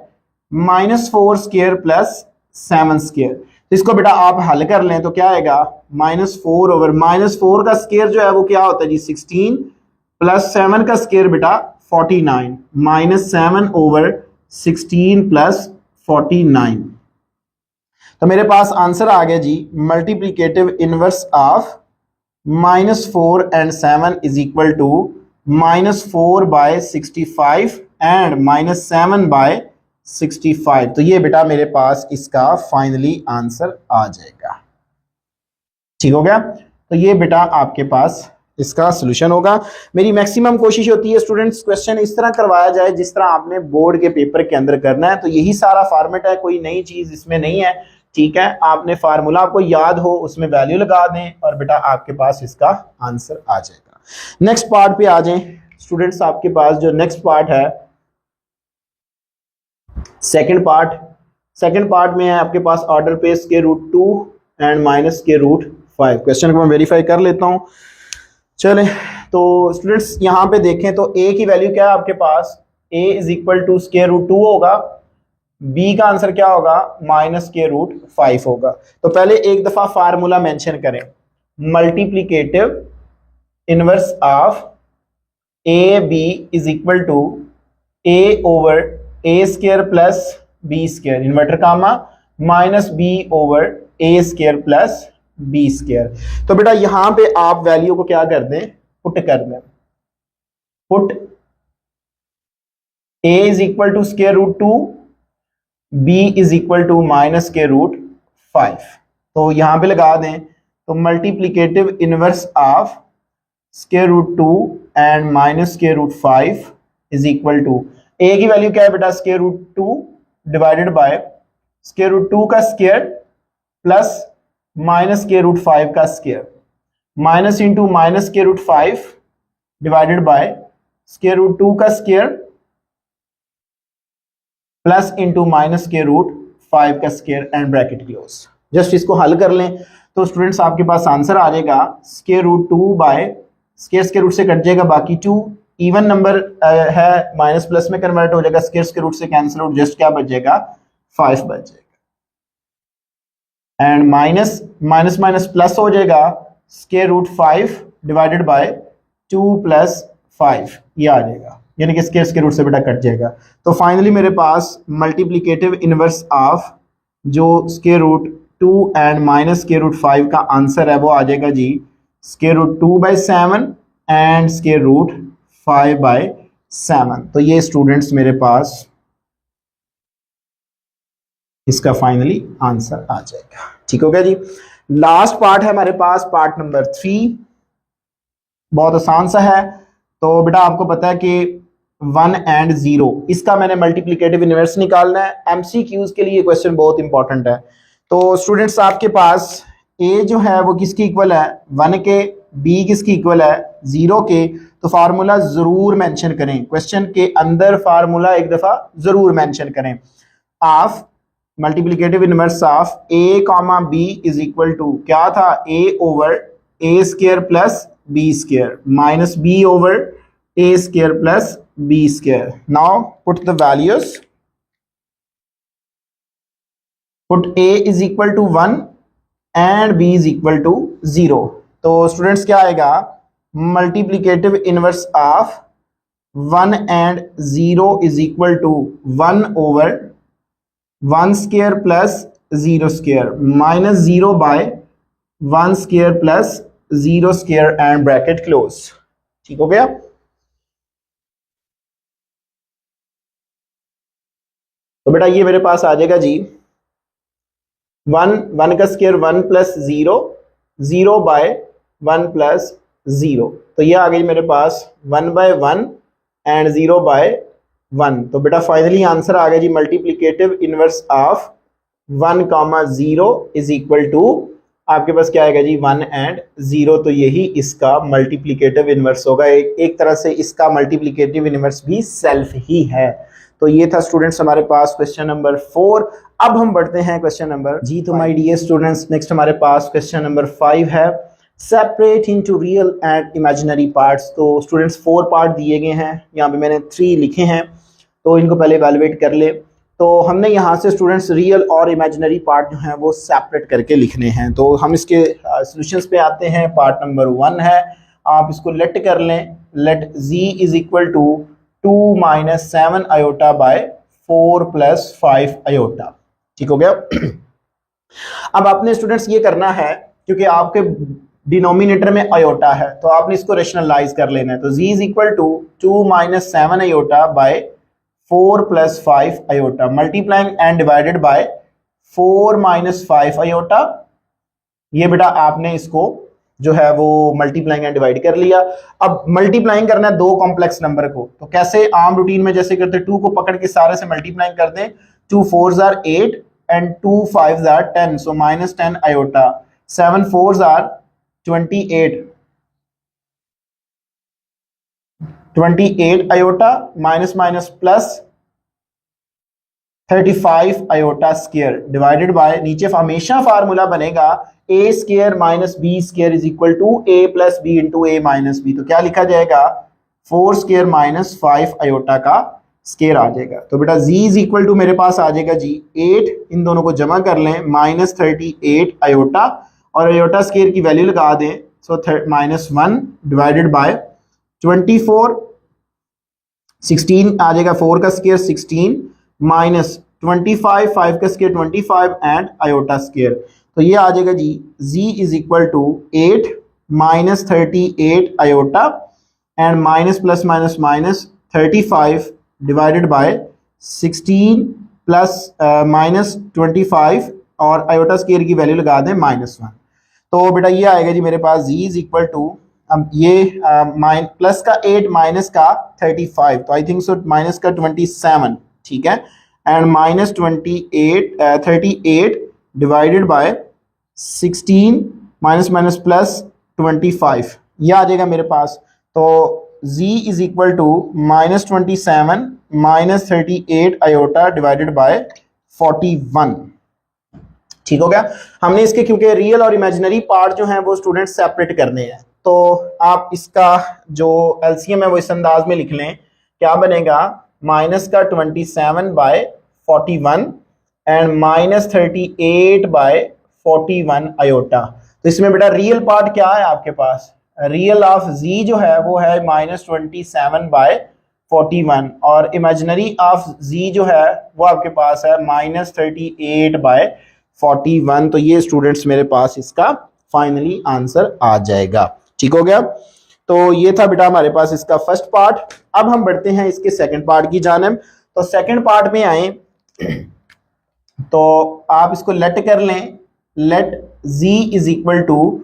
-4 square plus 7 square. तो इसको बेटा आप हल कर लें तो क्या आएगा, -4 ओवर -4 का स्क्वायर जो है वो क्या होता है जी 16 प्लस 7 का स्क्वायर बेटा 49, -7 ओवर 16 प्लस 49। तो मेरे पास आंसर आ गया जी, multiplicative inverse of -4 and 7 is equal to -4 by 65 and -7 by 65। तो ये बेटा मेरे पास इसका फाइनली आंसर आ जाएगा, ठीक हो गया। तो ये बेटा आपके पास इसका सोल्यूशन होगा। मेरी मैक्सिमम कोशिश होती है स्टूडेंट्स क्वेश्चन इस तरह करवाया जाए जिस तरह आपने बोर्ड के पेपर के अंदर करना है। तो यही सारा फॉर्मेट है, कोई नई चीज इसमें नहीं है, ठीक है। आपने फार्मूला आपको याद हो, उसमें वैल्यू लगा दें और बेटा आपके पास इसका आंसर आ जाएगा। नेक्स्ट पार्ट पे आ जाएं स्टूडेंट्स, आपके पास जो नेक्स्ट पार्ट है सेकंड पार्ट में है आपके पास ऑर्डर पे √2 एंड -√5। क्वेश्चन को मैं वेरीफाई कर लेता हूं, चले। तो स्टूडेंट्स यहां पे देखें तो a की वैल्यू क्या है आपके पास, a इज इक्वल टू √2 होगा, b का आंसर क्या होगा -√5 होगा। तो पहले एक दफा फार्मूला मेंशन करें, multiplicative inverse of A B is equal to a over a square plus b square inverted comma minus b over a square plus b square. तो बेटा यहां पे आप वैल्यू को क्या कर दें, पुट कर दें, put a is equal to √2, b is equal to -√5। तो यहां पे लगा दें, तो multiplicative inverse of √2 and -√5 is equal to a की वैल्यू क्या है बेटा √2 डिवाइडेड बाय √2 का स्क्वायर प्लस -√5 का square, minus into -√5 divided by √2 का स्क्वायर प्लस इंटू -√5 का square and bracket close. Just इसको हल कर लें तो स्टूडेंट्स आपके पास आंसर आ जाएगा √2 बाय स्क्वायर रूट से कट जाएगा, बाकी 2 इवन नंबर है, माइनस प्लस में कन्वर्ट हो जाएगा, स्क्वायर रूट से कैंसिल आउट, जस्ट क्या बच जाएगा 5 बच जाएगा, एंड माइनस प्लस हो जाएगा √5 डिवाइडेड बाय 2 + 5, ये आ जाएगा, यानी कि स्क्वायर रूट से बेटा कट जाएगा। तो फाइनली मेरे पास मल्टीप्लिकेटिव इनवर्स ऑफ जो √2 एंड -√5 का आंसर है वो आ जाएगा जी square root 2/7 and square root 5/7। तो ये स्टूडेंट्स मेरे पास इसका फाइनली आंसर आ जाएगा। ठीक हो गया जी। लास्ट पार्ट है हमारे पास पार्ट नंबर 3, बहुत आसान सा है। तो बेटा आपको पता है कि 1 एंड 0 इसका मैंने मल्टीप्लिकेटिव इनवर्स निकालना है। एमसीक्यूज के लिए क्वेश्चन बहुत इंपॉर्टेंट है। तो स्टूडेंट्स आपके पास ए जो है वो किसकी इक्वल है 1 के, बी किसकी इक्वल है 0 के। तो फार्मूला जरूर मेंशन करें, क्वेश्चन के अंदर फार्मूला एक दफा जरूर मेंशन करें। Of multiplicative inverse of a comma b is equal to क्या था, a over a square plus B square minus b over a square plus b square. Now put the values. Put a is equal to 1 and b is equal to 0. तो students क्या आएगा, multiplicative inverse of 1 and 0 is equal to 1 over 1 square plus 0 square minus 0 by 1 square plus 0 square and bracket close। ठीक हो गया। तो बेटा ये मेरे पास आ जाएगा जी 1 का स्क्वायर 1 प्लस 0, 0 बाय 1 प्लस 0। तो ये आ गई मेरे पास 1/1 एंड 0/1। तो बेटा फाइनली आंसर आ गया जी multiplicative inverse of 1, 0 is equal to आपके पास क्या आएगा जी 1 एंड 0। तो यही इसका मल्टीप्लिकेटिव इनवर्स होगा। एक तरह से इसका मल्टीप्लिकेटिव इनवर्स भी सेल्फ ही है। तो ये था स्टूडेंट्स हमारे पास क्वेश्चन नंबर 4। अब हम बढ़ते हैं क्वेश्चन नंबर जी। तो माय डियर स्टूडेंट्स नेक्स्ट हमारे पास क्वेश्चन नंबर 5 है, separate into real and imaginary parts. तो स्टूडेंट्स 4 पार्ट दिए गए हैं, यहाँ पे मैंने 3 लिखे हैं, तो इनको पहले इवैल्यूएट कर ले। तो हमने यहाँ से स्टूडेंट्स रियल और इमेजिनरी पार्ट जो हैं वो सेपरेट करके लिखने हैं। तो हम इसके सॉल्यूशंस पे आते हैं। पार्ट नंबर 1 है, आप इसको लेट कर लें, let z is equal to 2 - 7 iota by 4 + 5 iota. ठीक हो गया। अब आपने स्टूडेंट्स ये करना है, क्योंकि आपके डिनोमिनेटर में आयोटा है तो आपने इसको रेशनलाइज कर लेना है। तो z is equal to 2 - 7 iota by 4 + 5 iota multiplying and divided by 4 - 5 iota. ये बेटा आपने इसको जो है वो मल्टीप्लाइंग एंड डिवाइड कर लिया। अब मल्टीप्लाइंग करना है 2 कॉम्प्लेक्स नंबर को, तो कैसे आम रूटीन में जैसे करते 2 को पकड़ के सारे से मल्टीप्लाइंग कर दें। 2 4s are 8 and 2 5s are 10, so -10 iota. 7 4s are 28 iota minus minus plus 35 iota square divided by, नीचे हमेशा फार्मूला बनेगा a square minus b square is equal to a plus b into a minus b। तो क्या लिखा जाएगा 4 square minus 5 iota का square आ जाएगा। तो बेटा z इज इक्वल टू मेरे पास आ जाएगा जी 8, इन दोनों को जमा कर लें, -38 आयोटा और आयोटा स्क्वायर की वैल्यू लगा दें। सो -1 डिवाइडेड बाय 24, 16 आ जाएगा, 4 का स्क्वायर 16 माइनस 25, 5 का स्क्वायर 25 एंड आयोटा स्क्वायर। तो ये आ जाएगा जी z is equal to 8 -38 iota and minus plus minus minus 35 divided by 16 plus minus 25 और आयोटा स्क्वायर की वैल्यू लगा दें -1। तो बेटा ये आएगा जी मेरे पास z इज इक्वल टू, अब ये प्लस का 8 माइनस का 35, तो आई थिंक सो माइनस का 27, ठीक है, and minus 38 divided by 16 minus minus plus 25, ये आ जाएगा मेरे पास। तो z is equal to -27 minus 38 iota divided by 41। ठीक हो गया। हमने इसके क्योंकि रियल और इमेजिनरी पार्ट जो हैं वो स्टूडेंट्स सेपरेट करने हैं, तो आप इसका जो एलसीएम है वो इस अंदाज में लिख लें, क्या बनेगा -27/41 एंड -38/41 आयोटा। तो इसमें बेटा रियल पार्ट क्या है आपके पास, रियल ऑफ z जो है वो है -27/41 और इमेजिनरी ऑफ z जो है वो आपके पास है -38/41। तो ये स्टूडेंट्स मेरे पास इसका फाइनली आंसर आ जाएगा। ठीक हो गया। तो ये था बेटा हमारे पास इसका फर्स्ट पार्ट। अब हम बढ़ते हैं इसके सेकंड पार्ट की जानिब। तो सेकंड पार्ट में आए तो आप इसको लेट कर लें, let z is equal to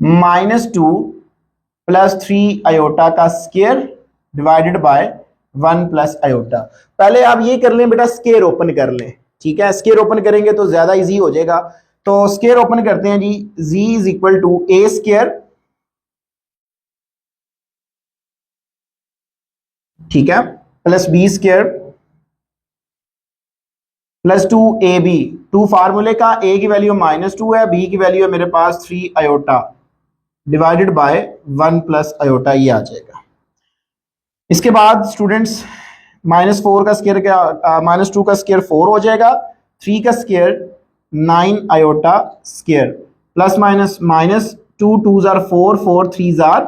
-2 + 3 iota का स्क्वायर डिवाइडेड बाय 1 + आयोटा। पहले आप ये कर लें बेटा, स्क्वायर ओपन कर लें। ठीक है, स्क्वायर ओपन करेंगे तो ज्यादा इजी हो जाएगा। तो स्क्वायर ओपन करते हैं जी, z is equal to a square, ठीक है, plus b square plus 2ab। 2 फार्मूले का, a की वैल्यू -2 है, b की वैल्यू है मेरे पास 3 आयोटा डिवाइडेड बाय 1 + आयोटा, ये आ जाएगा। इसके बाद स्टूडेंट्स -4 का स्क्वायर क्या, -2 का स्क्वायर 4 हो जाएगा, 3 का square 9 iota square, plus minus -2 2s are 4 4 3s are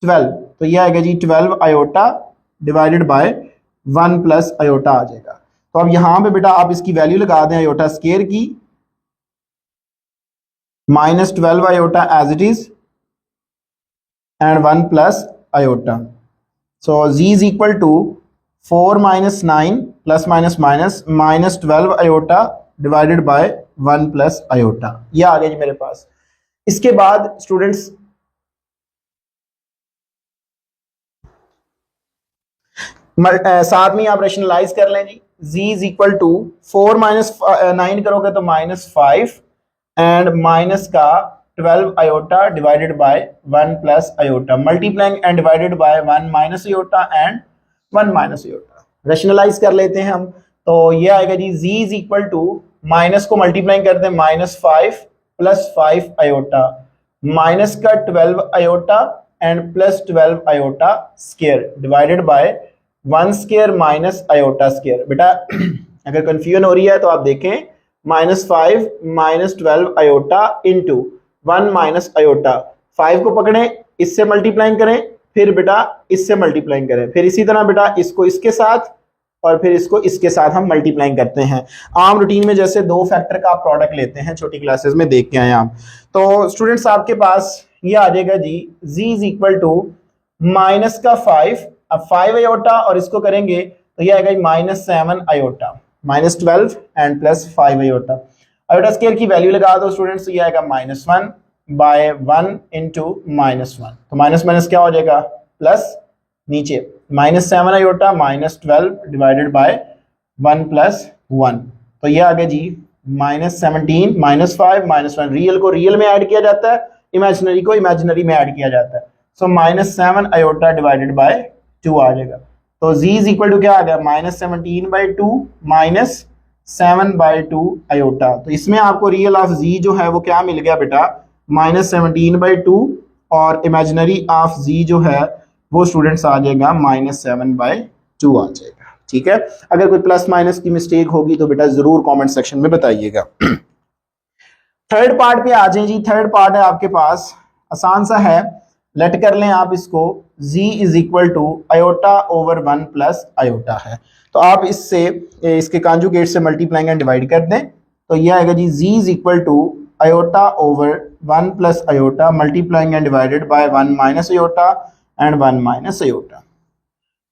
12, तो ये आएगा जी 12 आयोटा डिवाइडेड बाय 1 + आयोटा आ जाएगा। तो अब यहां पे बेटा आप इसकी वैल्यू लगा दें आयोटा स्क्वायर की, -12 iota as it is and 1 + आयोटा। So z is equal to 4 - 9 ± -12 iota divided by 1 + iota, ये आ गया जी मेरे पास। इसके बाद स्टूडेंट्स साथ में आप रेशनलाइज कर लें जी, z इज इक्वल टू 4 - 9 करोगे तो -5 एंड माइनस का 12 iota divided by 1 + iota, multiplying and divided by 1 - iota and 1 - iota. Rationalise कर लेते हैं हम, तो ये आएगा जी z is equal to, minus को मल्टीप्लाइंग करते हैं -5 + 5 आयोटा, माइनस का 12 iota and plus 12 iota square divided by 1 square minus iota square. बेटा अगर कंफ्यूजन हो रही है तो आप देखें, -5 - 12 आयोटा इंटू 1 - आयोटा, 5 को पकड़ें, इससे मल्टीप्लाइंग करें, फिर बेटा इससे मल्टीप्लाइंग करें, फिर इसी तरह बेटा इसको इसके साथ और फिर इसको इसके साथ हम मल्टीप्लाइंग करते हैं। आम रूटीन में जैसे 2 फैक्टर का आप प्रोडक्ट लेते हैं, छोटी क्लासेस में देख के आए आप। तो स्टूडेंट्स आपके पास ये आ जाएगा जी, z is equal to minus का 5, अब 5 आयोटा और इसको करेंगे तो ये आएगा -7 iota, -12 and plus 5 iota. Iota square की वैल्यू लगा दो स्टूडेंट्स, ये आएगा -1 बाय 1 इंटू -1, तो माइनस क्या हो जाएगा प्लस, नीचे -7 आयोटा -12 डिवाइडेड बाय 1 + 1, तो ये आ गया जी -17 -5 -1। रियल को रियल में ऐड किया जाता है, इमेजिनरी को इमेजिनरी में ऐड किया जाता है। सो -7 आयोटा डिवाइडेड बाय 2 आ जाएगा। तो z इज इक्वल टू क्या आ गया, -17/2 -7/2 आयोटा। तो इसमें आपको रियल ऑफ z जो है वो क्या मिल गया बेटा, -17/2 और इमेजिनरी ऑफ z जो है वो स्टूडेंट्स आ जाएगा -7/2 आ जाएगा। ठीक है, अगर कोई प्लस माइनस की मिस्टेक होगी तो बेटा जरूर कमेंट सेक्शन में बताइएगा। थर्ड पार्ट पे आ जाए जी। थर्ड पार्ट है आपके पास, आसान सा है, लेट कर लें आप इसको, z is equal to iota over 1 + iota है। तो आप इससे इसके कॉन्जुगेट से मल्टीप्लाइंग एंड डिवाइड कर दें, तो ये आएगा जी z is equal to iota over 1 + iota multiplying and divided by 1 - iota and 1 - iota.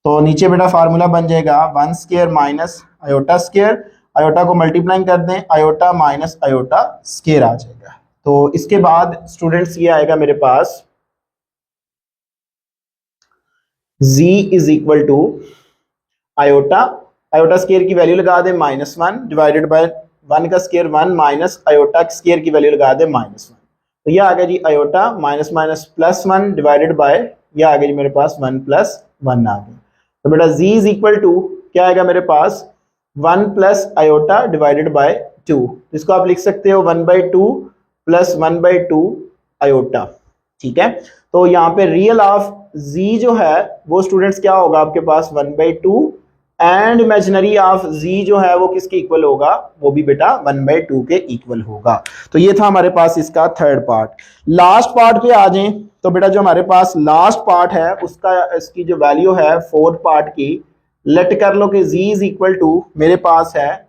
तो नीचे बेटा फार्मूला बन जाएगा 1 square minus iota square, iota को मल्टीप्लाइंग कर दें, आयोटा माइनस आयोटा स्क्वायर आ जाएगा। तो इसके बाद स्टूडेंट्स ये आएगा मेरे पास z is equal to iota, iota square की वैल्यू लगा दें -1 डिवाइडेड बाय 1 का स्क्वायर 1 माइनस आयोटा स्क्वायर की वैल्यू लगा दें -1, तो ये आ गया जी आयोटा माइनस +1 डिवाइडेड बाय, ये आ गया जी मेरे पास 1 + 1 आ गया। तो बेटा z इज इक्वल टू क्या आएगा मेरे पास, 1 + आयोटा डिवाइडेड बाय 2, इसको आप लिख सकते हो 1/2 + 1/2 आयोटा। ठीक है, तो यहाँ पे रियल ऑफ z जो है वो स्टूडेंट्स क्या होगा आपके पास 1/2 एंड इमेजिनरी ऑफ z जो है वो किसके इक्वल होगा, वो भी बेटा 1/2 के इक्वल होगा। तो ये था हमारे पास इसका थर्ड पार्ट। लास्ट पार्ट पे आ जाएं तो बेटा जो हमारे पास लास्ट पार्ट है उसका, इसकी जो वैल्यू है फोर्थ पार्ट की, लेट कर लो कि z इज इक्वल टू मेरे पास है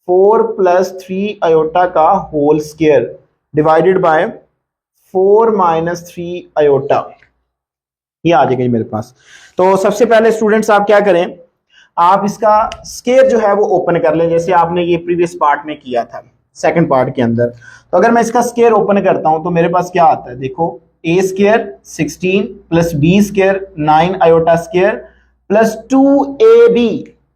4 + 3 आयोटा का whole square divided by 4 minus 3 iota, ये आ जाएगा मेरे पास। तो सबसे पहले स्टूडेंट्स आप क्या करें, आप इसका स्केयर जो है वो ओपन कर लें, जैसे आपने ये प्रीवियस पार्ट में किया था सेकंड पार्ट के अंदर। तो अगर मैं इसका स्केयर ओपन करता हूं तो मेरे पास क्या आता है, देखो a square 16 plus b square 9 iota square plus 2ab,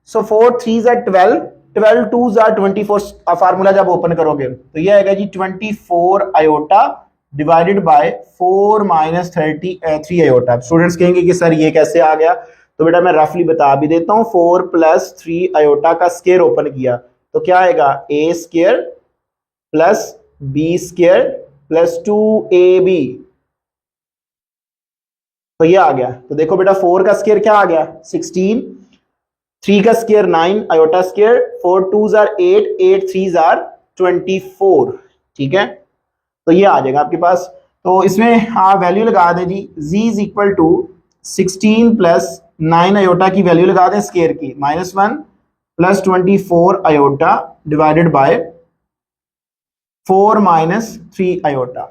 so 4 3 are 12, 12 2 are 24। Formula जब ओपन करोगे तो ये आएगा जी 24 iota divided by 4 minus 3 iota. Students कहेंगे कि सर ये कैसे आ गया, तो बेटा मैं रफली बता भी देता हूं। 4 प्लस 3 आयोटा का स्केयर ओपन किया तो क्या आएगा, a square plus b square plus 2ab, तो ये आ गया। तो देखो बेटा 4 का स्केयर क्या आ गया 16, 3 का square 9 iota square, 4 2 are 8, 8 3 are 24, ठीक है। तो ये आ जाएगा आपके पास। तो इसमें आप वैल्यू लगा दें जी, z is equal to 16 plus 9 iota की वैल्यू लगा दें स्केयर की, -1 plus 24 iota divided by 4 minus 3 iota.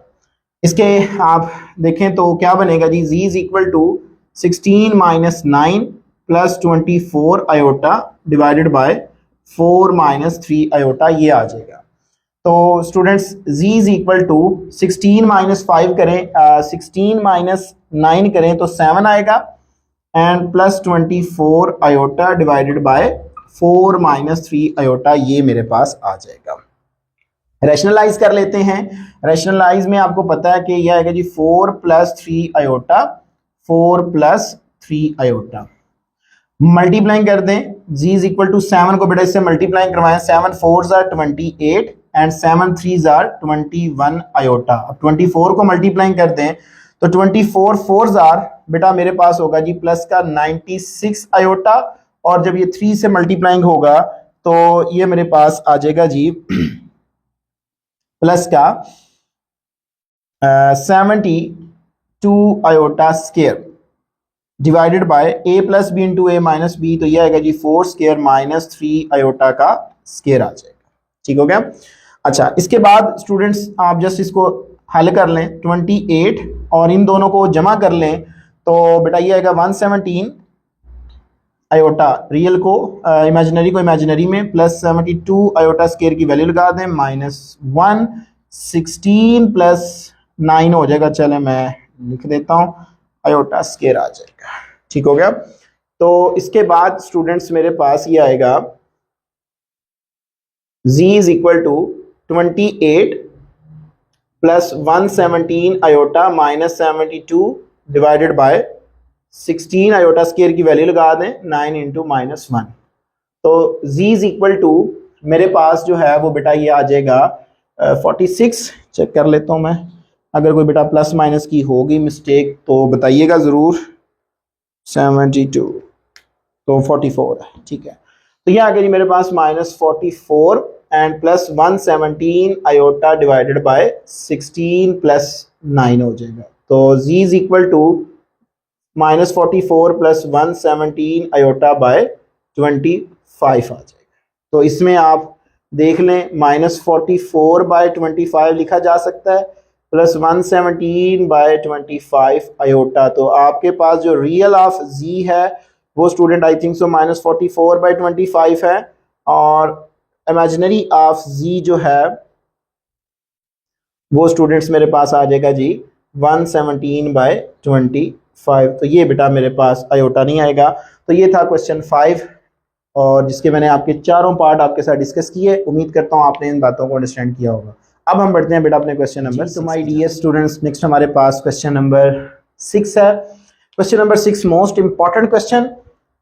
इसके आप देखें तो क्या बनेगा जी, z is equal to 16 minus 9 plus 24 iota divided by 4 minus 3 iota, ये आ जाएगा। तो students z is equal to 16 minus 5 करें, 16 माइनस 9 करें तो 7 आएगा, and plus 24 iota divided by 4 minus 3 iota, ये मेरे पास आ जाएगा। रैशनलाइज कर लेते हैं। रैशनलाइज में आपको पता है कि यह आएगा जी 4 plus 3 iota, 4 plus 3 iota. Multiplying कर दें, z इज इक्वल टू 7 को बेटा इससे मल्टीप्लाइंग करवाएं, 7 4 आर 28 एंड 7 3 आर 21 आयोटा। अब 24 को मल्टीप्लाइंग कर दें तो 24 4 आर बेटा मेरे पास होगा जी प्लस का 96 आयोटा, और जब ये 3 से मल्टीप्लाइंग होगा तो ये मेरे पास आ जाएगा जी प्लस का 72 iota square divided by a plus B into A minus B, तो यह आएगा जी 4 स्केयर माइनस 3 आयोटा का स्केयर आ जाएगा, ठीक हो गया। अच्छा, इसके बाद स्टूडेंट्स आप जस्ट इसको हल कर लें, 28 और इन दोनों को जमा कर लें तो बेटा ये आएगा 117 आयोटा, रियल को इमेजिनरी को इमेजिनरी में, प्लस 72 आयोटा स्केयर की वैल्यू लगा दें, -1 16 प्लस 9 हो जाएगा, चले मैं लिख देता हूं, आयोटा स्केयर आ जाएगा, ठीक हो गया। तो इसके बाद स्टूडेंट्स मेरे पास ये आएगा z is equal to 28 plus 117 iota minus 72 divided by 16 iota square की वैल्यू लगा दें, 9 इंटू -1, तो z इज इक्वल टू मेरे पास जो है वो बेटा ये आ जाएगा 46। चेक कर लेता हूं मैं, अगर कोई बेटा प्लस माइनस की होगी मिस्टेक तो बताइएगा ज़रूर। 72 तो 44 है, ठीक है। तो ये आ गया जी मेरे पास -44 and plus 117 iota divided by 16 plus 9 हो जाएगा। तो z is equal to -44 plus 117 iota by 25 आ जाएगा। तो इसमें आप देख लें, -44 बाय 25 लिखा जा सकता है, प्लस 117 बाय 25 आयोटा। तो आपके पास जो रियल ऑफ z है वो स्टूडेंट आई थिंक सो -44 बाय 25 है, और इमेजिनरी ऑफ z जो है वो स्टूडेंट्स मेरे पास आ जाएगा जी 117 बाय 25। तो ये बेटा मेरे पास आयोटा नहीं आएगा। तो ये था क्वेश्चन 5, और जिसके मैंने आपके चारों पार्ट आपके साथ डिस्कस किए। उम्मीद करता हूँ आपने इन बातों को अंडरस्टैंड किया होगा। अब हम बढ़ते हैं बेटा अपने क्वेश्चन नंबर। तो माय डियर स्टूडेंट्स, नेक्स्ट हमारे पास क्वेश्चन नंबर 6 है। Question number 6 most important question,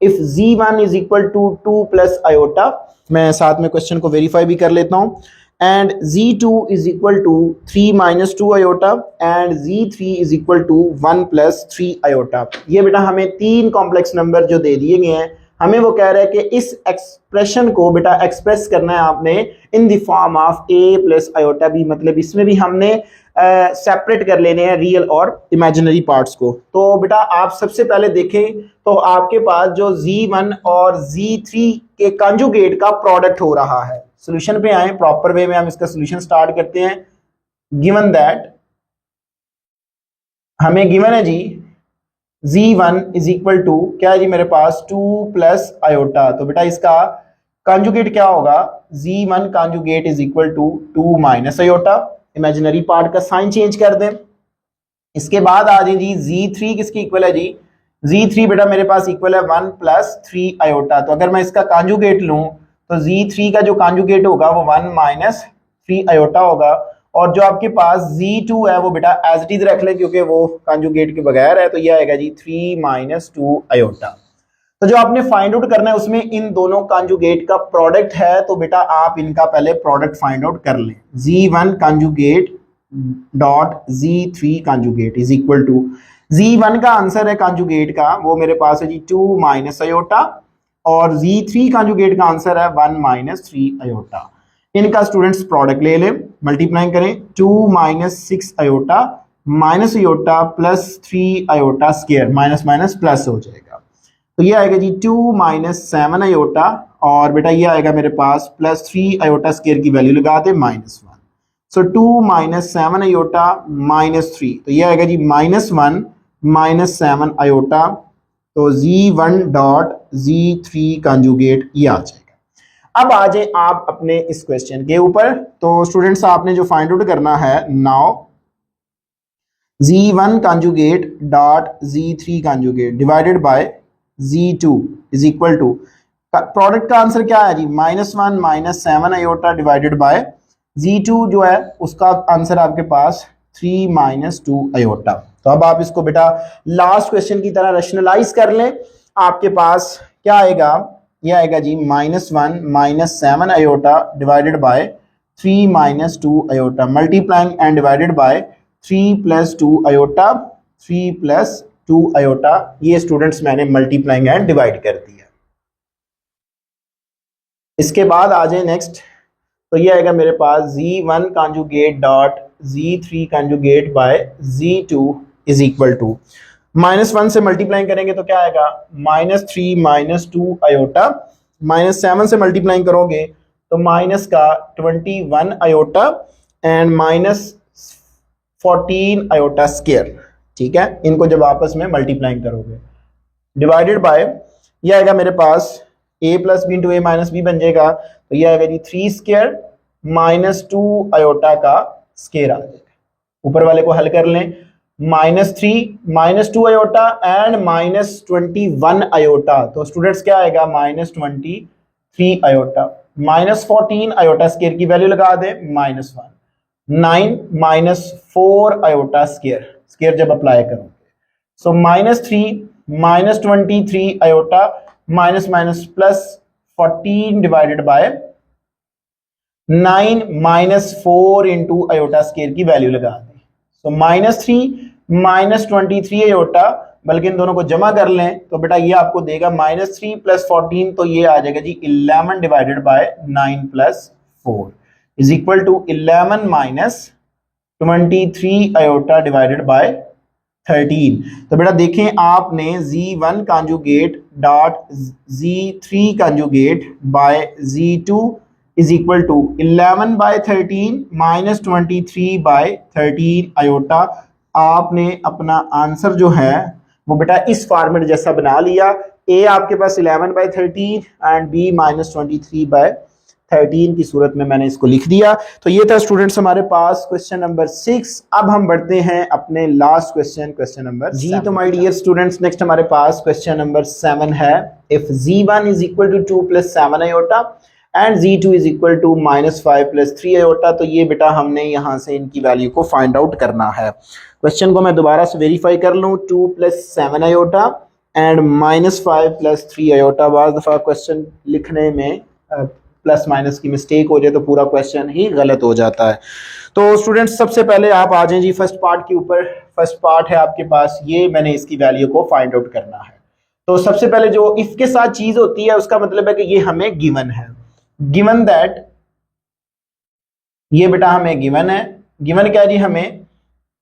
if z1 is equal to 2 plus iota, मैं साथ में क्वेश्चन को वेरीफाई भी कर लेता हूँ, and z2 is equal to 3 minus 2 iota and z3 is equal to 1 plus 3 iota. ये बेटा हमें 3 कॉम्प्लेक्स नंबर जो दे दिए गए हैं, हमें वो कह रहा है कि इस एक्सप्रेशन को बेटा एक्सप्रेस करना है आपने in the form of a plus iota b, मतलब इसमें भी हमने सेपरेट कर लेने हैं रियल और इमेजिनरी पार्ट्स को। तो बेटा आप सबसे पहले देखें तो आपके पास जो z1 और z3 के कंजुगेट का प्रोडक्ट हो रहा है। सोल्यूशन पे आए, प्रॉपर वे में हम इसका सोल्यूशन स्टार्ट करते हैं। गिवन दैट हमें गिवन है जी z1 इज इक्वल टू क्या है जी मेरे पास 2 प्लस आयोटा, तो बेटा इसका कॉन्जुगेट क्या होगा, z1 conjugate is equal to 2 minus iota, imaginary part का साइन चेंज कर दें। इसके बाद आ जाए जी z3 किसकी इक्वल है जी, z3 बेटा मेरे पास इक्वल है 1 प्लस 3 आयोटा, तो अगर मैं इसका कॉन्जुगेट लूं तो z3 का जो कॉन्जुगेट होगा वो 1 माइनस 3 आयोटा होगा, और जो आपके पास z2 है वो बेटा एज इट इज रख लें क्योंकि वो कॉन्जुगेट के बगैर है, तो ये आएगा जी 3 माइनस 2 आयोटा। तो जो आपने फाइंड आउट करना है उसमें इन दोनों कॉन्जुगेट का प्रोडक्ट है, तो बेटा आप इनका पहले प्रोडक्ट फाइंड आउट कर लें। z1 conjugate dot z3 conjugate is equal to, z1 का आंसर है कॉन्जुगेट का वो मेरे पास है जी 2 माइनस आयोटा, और z3 कॉन्जुगेट का आंसर है 1 माइनस 3 आयोटा। इनका स्टूडेंट्स प्रोडक्ट ले लें, मल्टीप्लाई करें, 2 minus 6 iota minus iota plus 3 iota square, minus minus plus हो जाएगा, तो ये आएगा जी 2 माइनस 7 आयोटा, और बेटा ये आएगा मेरे पास प्लस 3 आयोटा स्क्वायर की वैल्यू लगा दे -1, सो 2 माइनस 7 आयोटा माइनस 3, तो ये आएगा जी -1 माइनस 7 आयोटा, तो z1 डॉट z3 कॉन्जुगेट ये आ जाएगा। अब आ जाए आप अपने इस क्वेश्चन के ऊपर, तो स्टूडेंट्स आपने जो फाइंड आउट करना है now z1 conjugate dot z3 conjugate divided by z2 is equal to, product का आंसर क्या है जी -1 minus 7 iota divided by z2 जो है उसका आंसर आपके पास 3 माइनस 2 आयोटा। तो अब आप इसको बेटा लास्ट क्वेश्चन की तरह रैशनलाइज कर लें, आपके पास क्या आएगा, ये आएगा जी -1 minus 7 iota divided bye 3 minus 2 iota, multiplying and divided bye 3 plus 2 iota, 3 plus 2 iota, ये स्टूडेंट्स मैंने मल्टीप्लाइंग एंड डिवाइड कर दिया। इसके बाद आ जाए नेक्स्ट, तो ये आएगा मेरे पास z1 conjugate dot z3 conjugate by z2 is equal to, -1 से मल्टीप्लाई करेंगे तो क्या आएगा -3 माइनस 2 आयोटा, -7 से मल्टीप्लाई करोगे तो माइनस का 21 आयोटा एंड -14 आयोटा स्क्वायर, ठीक है, इनको जब आपस में मल्टीप्लाई करोगे डिवाइडेड बाय, ये आएगा मेरे पास a plus B into A minus B बन जाएगा, तो ये आएगा जी 3 स्क्वायर माइनस 2 आयोटा का स्क्वायर आ जाएगा। ऊपर वाले को हल कर लें, -3 माइनस 2 आयोटा एंड -21 आयोटा, तो स्टूडेंट्स क्या आएगा -23 आयोटा, -14 आयोटा स्क्वायर की वैल्यू लगा दे -1, 9 माइनस 4 आयोटा स्क्वायर जब अप्लाई करोगे, so -3 -23 iota minus minus plus 14 divided by 9 minus 4 into iota square की वैल्यू लगा दें, सो -3 -23 आयोटा, बल्कि इन दोनों को जमा कर लें तो बेटा ये आपको देगा -3 प्लस 14, तो ये आ जाएगा जी 11 divided by 9 plus 4 is equal to 11 minus 23 iota divided by 13। तो बेटा देखें आपने z1 conjugate dot z3 conjugate by z2 is equal to 11 by 13 minus 23 by 13 iota, आपने अपना आंसर जो है वो बेटा इस फॉर्मेट जैसा बना लिया, a आपके पास 11 बाय 13 एंड b -23 बाय 13 की सूरत में मैंने इसको लिख दिया। तो ये था स्टूडेंट्स हमारे पास क्वेश्चन नंबर 6। अब हम बढ़ते हैं अपने लास्ट क्वेश्चन नंबर जी। तो माय डियर स्टूडेंट्स नेक्स्ट हमारे पास क्वेश्चन नंबर 7 है, if z1 is equal to 2 plus 7 iota and z2 is equal to -5 plus 3 iota, तो ये बेटा हमने यहाँ से इनकी वैल्यू को फाइंड आउट करना है। क्वेश्चन को मैं दोबारा से वेरीफाई कर लूँ, 2 plus 7 iota and -5 plus 3 iota. बाज़ दफ़ा क्वेश्चन लिखने में प्लस माइनस की मिस्टेक हो जाए तो पूरा क्वेश्चन ही गलत हो जाता है। तो स्टूडेंट्स सबसे पहले आप आ जाएं जी फर्स्ट पार्ट के ऊपर। फर्स्ट पार्ट है आपके पास ये, मैंने इसकी वैल्यू को फाइंड आउट करना है। तो सबसे पहले जो इफ के साथ चीज होती है उसका मतलब है कि ये हमें गिवन है, गिवन दैट, ये बेटा हमें गिवन है। गिवन क्या जी, हमें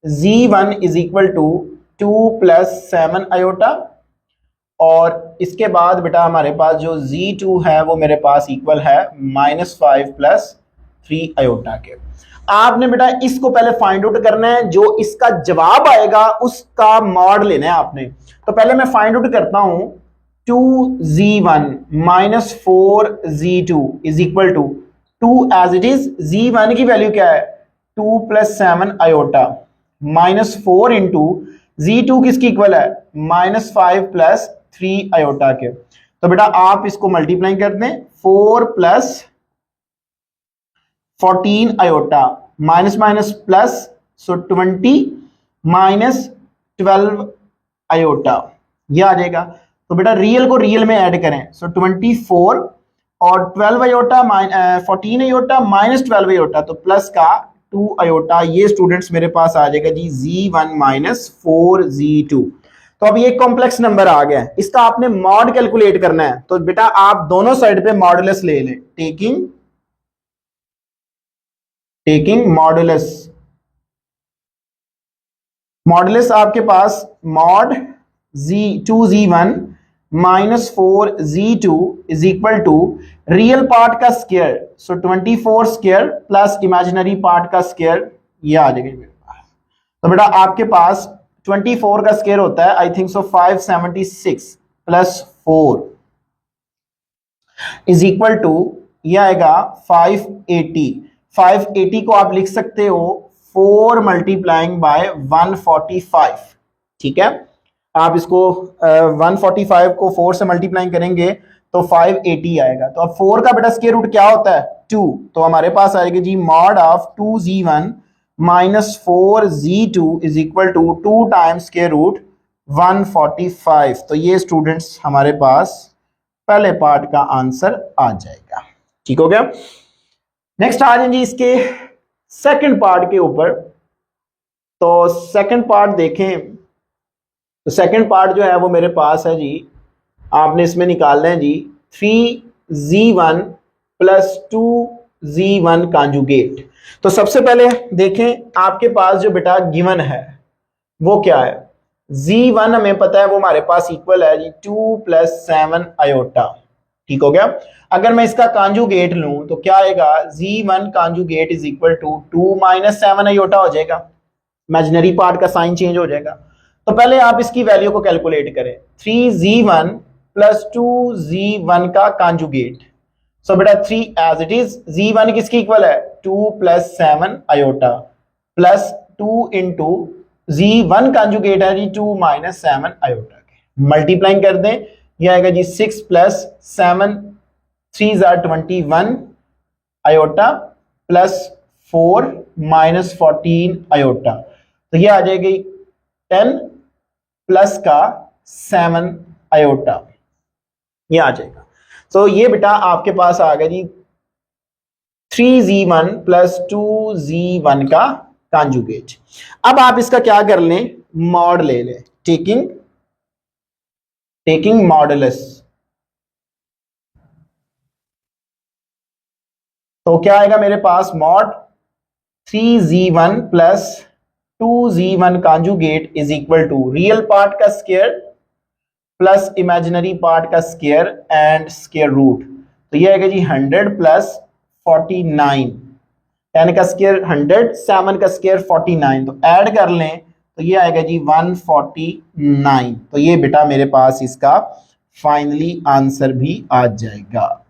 z1 is equal to 2 plus 7 iota और इसके बाद बेटा हमारे पास जो z2 है वो मेरे पास इक्वल है -5 प्लस 3 आयोटा के। आपने बेटा इसको पहले फाइंड आउट करना है, जो इसका जवाब आएगा उसका मॉड लेना है आपने। तो पहले मैं फाइंड आउट करता हूं 2z1 minus 4z2 is equal to 2 as it is. z1 की वैल्यू क्या है 2 plus 7 iota minus 4 into z2 किसकी इक्वल है -5 प्लस 3 आयोटा के। तो बेटा आप इसको मल्टीप्लाई कर दें 4 plus 14 iota minus minus plus so 20 minus 12 iota ये आ जाएगा। तो बेटा रियल को रियल में ऐड करें सो 24 और 12 आयोटा 14 आयोटा माइनस 12 आयोटा तो प्लस का 2 आयोटा। ये स्टूडेंट्स मेरे पास आ जाएगा जी z1 माइनस 4z2। तो अब ये कॉम्प्लेक्स नंबर आ गया है, इसका आपने मॉड कैलकुलेट करना है। तो बेटा आप दोनों साइड पे मॉडुलस ले लें, टेकिंग मॉडुलस आपके पास mod z2z1 minus 4z2 is equal to real part का square so 24 square plus imaginary part का स्क्वायर ये आ जाएगा मेरे पास। तो बेटा आपके पास 24 का स्क्वायर होता है I think so 576 plus 4 is equal to ये आएगा 580। 580 को आप लिख सकते हो 4 मल्टीप्लाइंग बाय 145। ठीक है, आप इसको 145 को 4 से मल्टीप्लाई करेंगे तो 580 आएगा। तो अब 4 का बेटा स्क्वायर रूट क्या होता है 2। तो हमारे पास आएगा जी mod of 2z1 minus 4z2 is equal to 2 times square root 145। तो ये स्टूडेंट्स हमारे पास पहले पार्ट का आंसर आ जाएगा। ठीक हो गया। नेक्स्ट आ जाए जी इसके सेकंड पार्ट के ऊपर। तो सेकंड पार्ट देखें तो सेकंड पार्ट जो है वो मेरे पास है जी, आपने इसमें निकालना है जी 3z1 प्लस 2z1 कॉन्जुगेट। तो सबसे पहले देखें आपके पास जो बेटा गिवन है वो क्या है z1 हमें पता है वो हमारे पास इक्वल है जी 2 प्लस 7 आयोटा। ठीक हो गया। अगर मैं इसका कॉन्जुगेट लूं तो क्या आएगा z1 conjugate is equal to 2 minus 7 iota हो जाएगा, इमेजिनरी पार्ट का साइन चेंज हो जाएगा। तो पहले आप इसकी वैल्यू को कैलकुलेट करें 3z1 प्लस 2z1 का कॉन्जुगेट। सो बेटा 3 एज इट इज z1 किसकी इक्वल है 2 plus 7 iota plus 2 into z1 conjugate है जी 2 माइनस 7 आयोटा के मल्टीप्लाइंग कर दें यह आएगा जी 6 plus 7 3 21 iota plus 4 minus 14 iota. तो ये आ जाएगी 10 प्लस का 7 आयोटा ये आ जाएगा। तो ये बेटा आपके पास आ गया जी 3z1 प्लस 2z1 का कॉन्जुगेट। अब आप इसका क्या कर लें मॉड ले लें, टेकिंग मॉडुलस। तो क्या आएगा मेरे पास mod 3z1 plus 2z1 conjugate is equal to real part का स्क्वायर प्लस इमेजिनरी पार्ट का स्क्वायर एंड स्क्वायर रूट। तो ये आएगा जी 100 प्लस 49, 10 का स्क्वायर 100 7 का स्क्वायर 49। तो ऐड कर लें तो ये आएगा जी 149। तो ये बेटा मेरे पास इसका फाइनली आंसर भी आ जाएगा।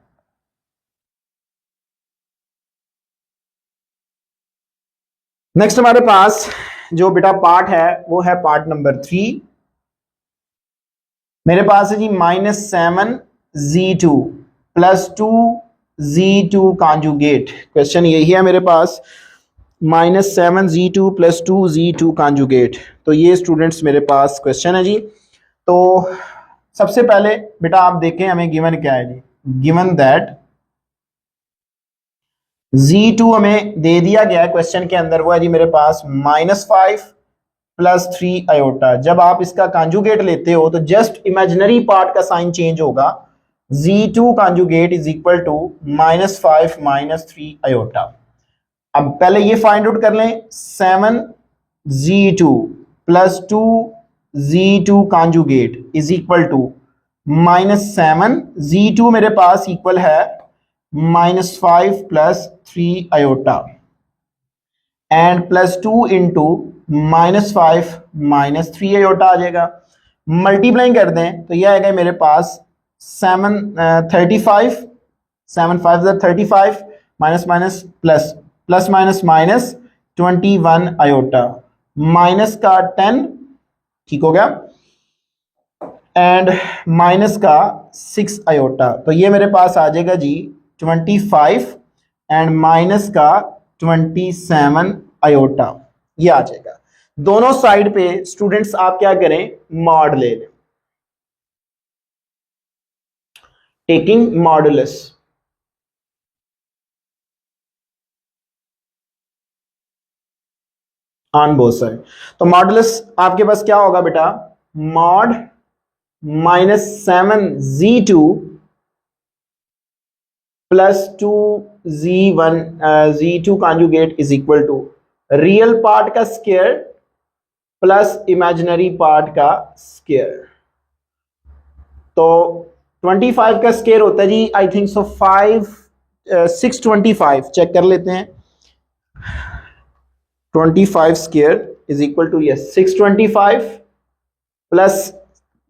नेक्स्ट हमारे पास जो बेटा पार्ट है वो है पार्ट नंबर 3। मेरे पास है जी -7z2 plus 2z2 conjugate. Question यही है मेरे पास -7z2 प्लस 2z2 कॉन्जुगेट। तो ये स्टूडेंट्स मेरे पास क्वेश्चन है जी। तो सबसे पहले बेटा आप देखें हमें गिवन क्या है जी, गिवन दैट z2 हमें दे दिया गया है क्वेश्चन के अंदर, वो है जी मेरे पास -5 प्लस 3 आयोटा। जब आप इसका कॉन्जुगेट लेते हो तो जस्ट इमेजिनरी पार्ट का साइन चेंज होगा, z2 conjugate is equal to -5 minus 3 iota. अब पहले ये फाइंड आउट कर लें 7z2 plus 2z2 conjugate is equal to -7 z2 मेरे पास इक्वल है -5 plus 3 iota. And plus 2 into -5 -3 iota आ जाएगा। मल्टीप्लाइंग कर दें तो यह आएगा मेरे पास 35 7 5 35 minus minus plus plus minus minus 21 iota minus का 10, ठीक हो गया, एंड माइनस का 6 आयोटा, तो ये मेरे पास आ जाएगा जी 25 एंड माइनस का 27 आयोटा, ये आ जाएगा। दोनों साइड पे स्टूडेंट्स आप क्या करें, मॉड ले लें, taking modulus. On both side, तो मॉडुलस आपके पास क्या होगा बेटा, mod -7z2 plus 2z1 z2 conjugate is equal to real part का स्क्वायर प्लस इमेजिनरी पार्ट का स्क्वायर। तो 25 का स्क्वायर होता है जी आई थिंक सो 625, चेक कर लेते हैं। 25 square is equal to yes 625 plus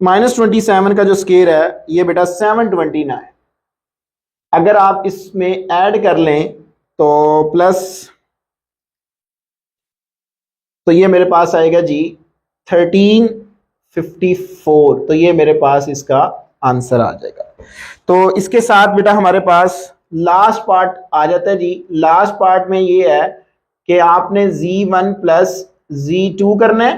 -27 का जो स्क्वायर है ये बेटा 729। अगर आप इसमें ऐड कर लें तो प्लस, तो ये मेरे पास आएगा जी 1354, तो ये मेरे पास इसका आंसर आ जाएगा। तो इसके साथ बेटा हमारे पास लास्ट पार्ट आ जाता है जी। लास्ट पार्ट में ये है कि आपने z1 प्लस z2 करना है,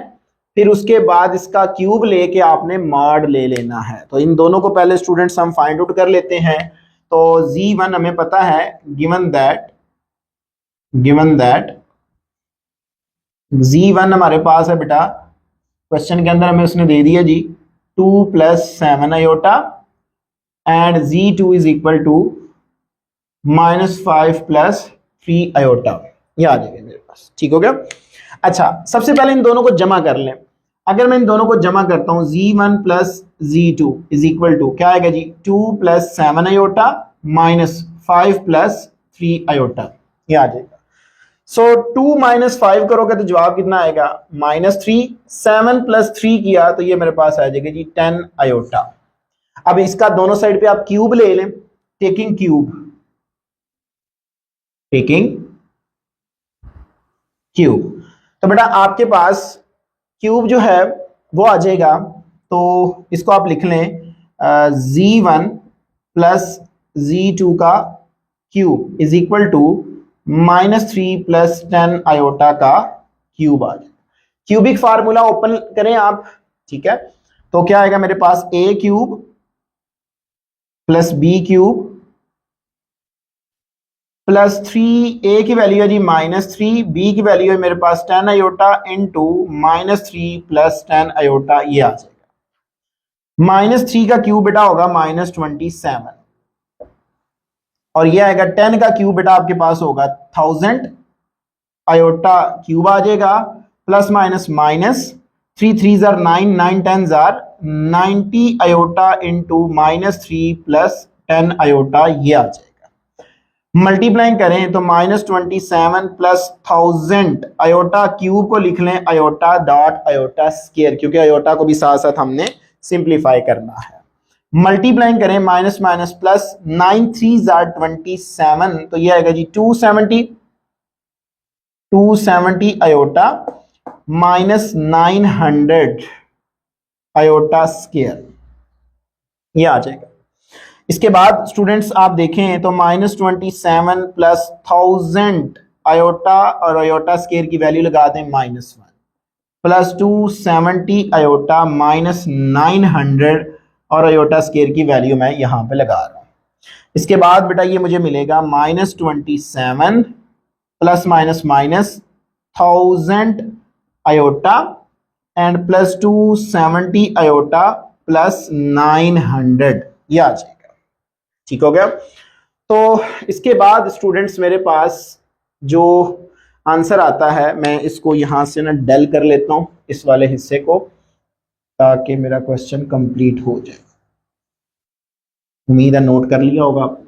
फिर उसके बाद इसका क्यूब लेके आपने मॉड ले लेना है। तो इन दोनों को पहले स्टूडेंट्स हम फाइंड आउट कर लेते हैं। तो z1 हमें पता है, गिवन दैट z1 हमारे पास है बेटा, क्वेश्चन के अंदर हमें उसने दे दिया जी 2 + 7 iota and z2 is equal to -5 + 3 iota, ये आ जाएगा मेरे पास, ठीक हो गया। अच्छा, सबसे पहले इन दोनों को जमा कर लें। अगर मैं इन दोनों को जमा करता हूं z1 + z2 is equal to क्या आएगा जी 2 + 7 आयोटा -5 + 3 आयोटा, ये आ जाएगा। सो 2 - 5 करोगे तो जवाब कितना आएगा -3, 7 + 3 किया तो ये मेरे पास आ जाएगा जी 10 आयोटा। अब इसका दोनों साइड पे आप क्यूब ले लें, टेकिंग क्यूब, तो बेटा आपके पास क्यूब जो है वो आ जाएगा। तो इसको आप लिख लें z1 + z2 का cube is equal to -3 + 10 iota का क्यूब आ जाएगा। क्यूबिक फार्मूला ओपन करें आप, ठीक है। तो क्या आएगा मेरे पास a³ + b³ +3, a की वैल्यू है जी -3, b की वैल्यू है मेरे पास 10 आयोटा इंटू -3 + 10 आयोटा, ये आ जाएगा। -3 का क्यूब बेटा होगा -27 और ये आएगा 10 का क्यूब बेटा आपके पास होगा 1000 आयोटा क्यूब आ जाएगा, plus minus minus 3 3 jar 9 9 10 jar 90 iota into -3 + 10 iota, ये आ जाएगा। मल्टीप्लाइंग करें तो -27 + 1000 आयोटा क्यूब को लिख लें आयोटा डॉट आयोटा स्क्वायर, क्योंकि आयोटा को भी साथ साथ हमने सिंप्लीफाई करना है। मल्टीप्लाइंग करें माइनस माइनस प्लस 9 3 जार 27, तो ये आएगा जी 270 आयोटा -900 आयोटा स्क्वायर, ये आ जाएगा। इसके बाद स्टूडेंट्स आप देखें तो -27 + 1000 आयोटा और आयोटा स्क्वायर की वैल्यू लगा दें -1 प्लस 270 आयोटा -900 और आयोटा स्क्वायर की वैल्यू मैं यहां पे लगा रहा हूं। इसके बाद बेटा ये मुझे मिलेगा -27 plus minus minus 1000 iota and plus 270 iota plus 900, ये आ जाएगा, ठीक हो गया। तो इसके बाद स्टूडेंट्स मेरे पास जो आंसर आता है मैं इसको यहां से ना डेल कर लेता हूं इस वाले हिस्से को, ताकि मेरा क्वेश्चन कंप्लीट हो जाए। उम्मीद है नोट कर लिया होगा आपने।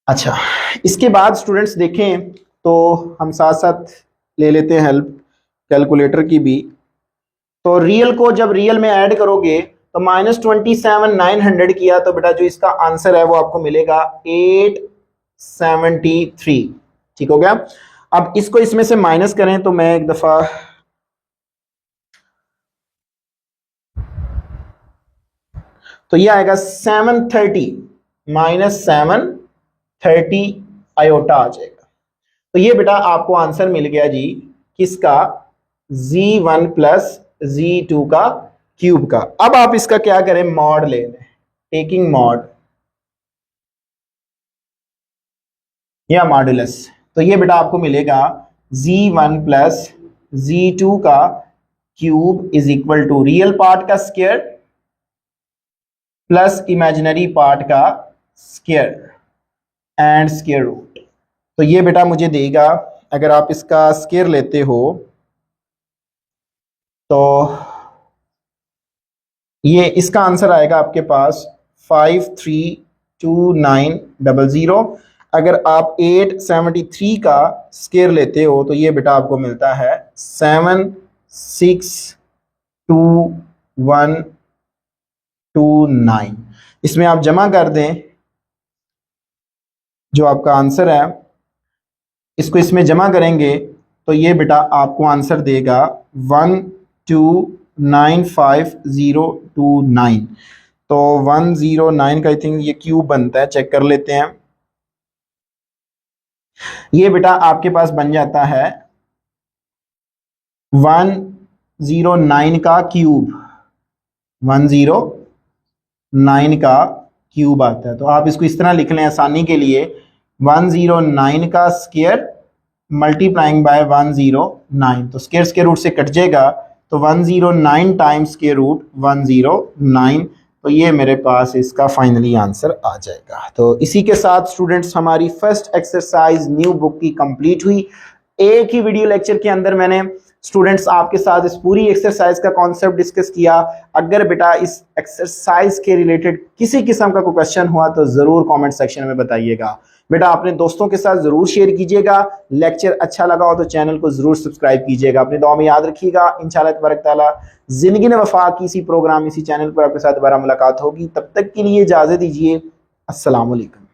अच्छा, इसके बाद स्टूडेंट्स देखें तो हम साथ साथ ले लेते हैं हेल्प कैलकुलेटर की भी। तो रियल को जब रियल में ऐड करोगे तो -27,900 किया तो बेटा जो इसका आंसर है वो आपको मिलेगा 873। ठीक हो गया। अब इसको इसमें से माइनस करें तो मैं एक दफा तो ये आएगा 730 -730 आयोटा आ जाएगा। तो ये बेटा आपको आंसर मिल गया जी किसका, Z1 प्लस Z2 का क्यूब का। अब आप इसका क्या करें, मॉड ले लें, टेकिंग मॉड या मॉडुलस। तो ये बेटा आपको मिलेगा Z1 प्लस Z2 का cube is equal to real part का स्क्वायर प्लस इमेजिनरी पार्ट का स्क्वायर एंड स्क्वायर रूट। तो ये बेटा मुझे देगा, अगर आप इसका स्क्वायर लेते हो तो ये इसका आंसर आएगा आपके पास 532900। अगर आप 873 का स्क्वायर लेते हो तो ये बेटा आपको मिलता है 7621129। इसमें आप जमा कर दें जो आपका आंसर है, इसको इसमें जमा करेंगे तो ये बेटा आपको आंसर देगा 1295029। तो 109 का आई थिंक ये क्यूब बनता है, चेक कर लेते हैं। ये बेटा आपके पास बन जाता है 109 का क्यूब, 109 का क्यूब आता है। तो आप इसको इस तरह लिख लें आसानी के लिए, 109 का स्क्वायर मल्टीप्लाइंग बाय 109। तो स्क्वायर स्क्वायर रूट से कट जाएगा तो 109 टाइम्स स्क्वायर रूट 109। तो ये मेरे पास इसका फाइनली आंसर आ जाएगा। तो इसी के साथ स्टूडेंट्स हमारी फर्स्ट एक्सरसाइज न्यू बुक की कंप्लीट हुई। एक ही वीडियो लेक्चर के अंदर मैंने स्टूडेंट्स आपके साथ इस पूरी एक्सरसाइज का कॉन्सेप्ट डिस्कस किया। अगर बेटा इस एक्सरसाइज के रिलेटेड किसी किस्म का कोई क्वेश्चन हुआ तो जरूर कमेंट सेक्शन में बताइएगा। बेटा अपने दोस्तों के साथ जरूर शेयर कीजिएगा। लेक्चर अच्छा लगा हो तो चैनल को जरूर सब्सक्राइब कीजिएगा। अपनी दुआ में याद रखिएगा। इंशाल्लाह तबारक तआला जिंदगी ने वफा की इसी प्रोग्राम इसी चैनल पर आपके साथ दोबारा मुलाकात होगी। तब तक के लिए इजाजत दीजिए। अस्सलाम वालेकुम।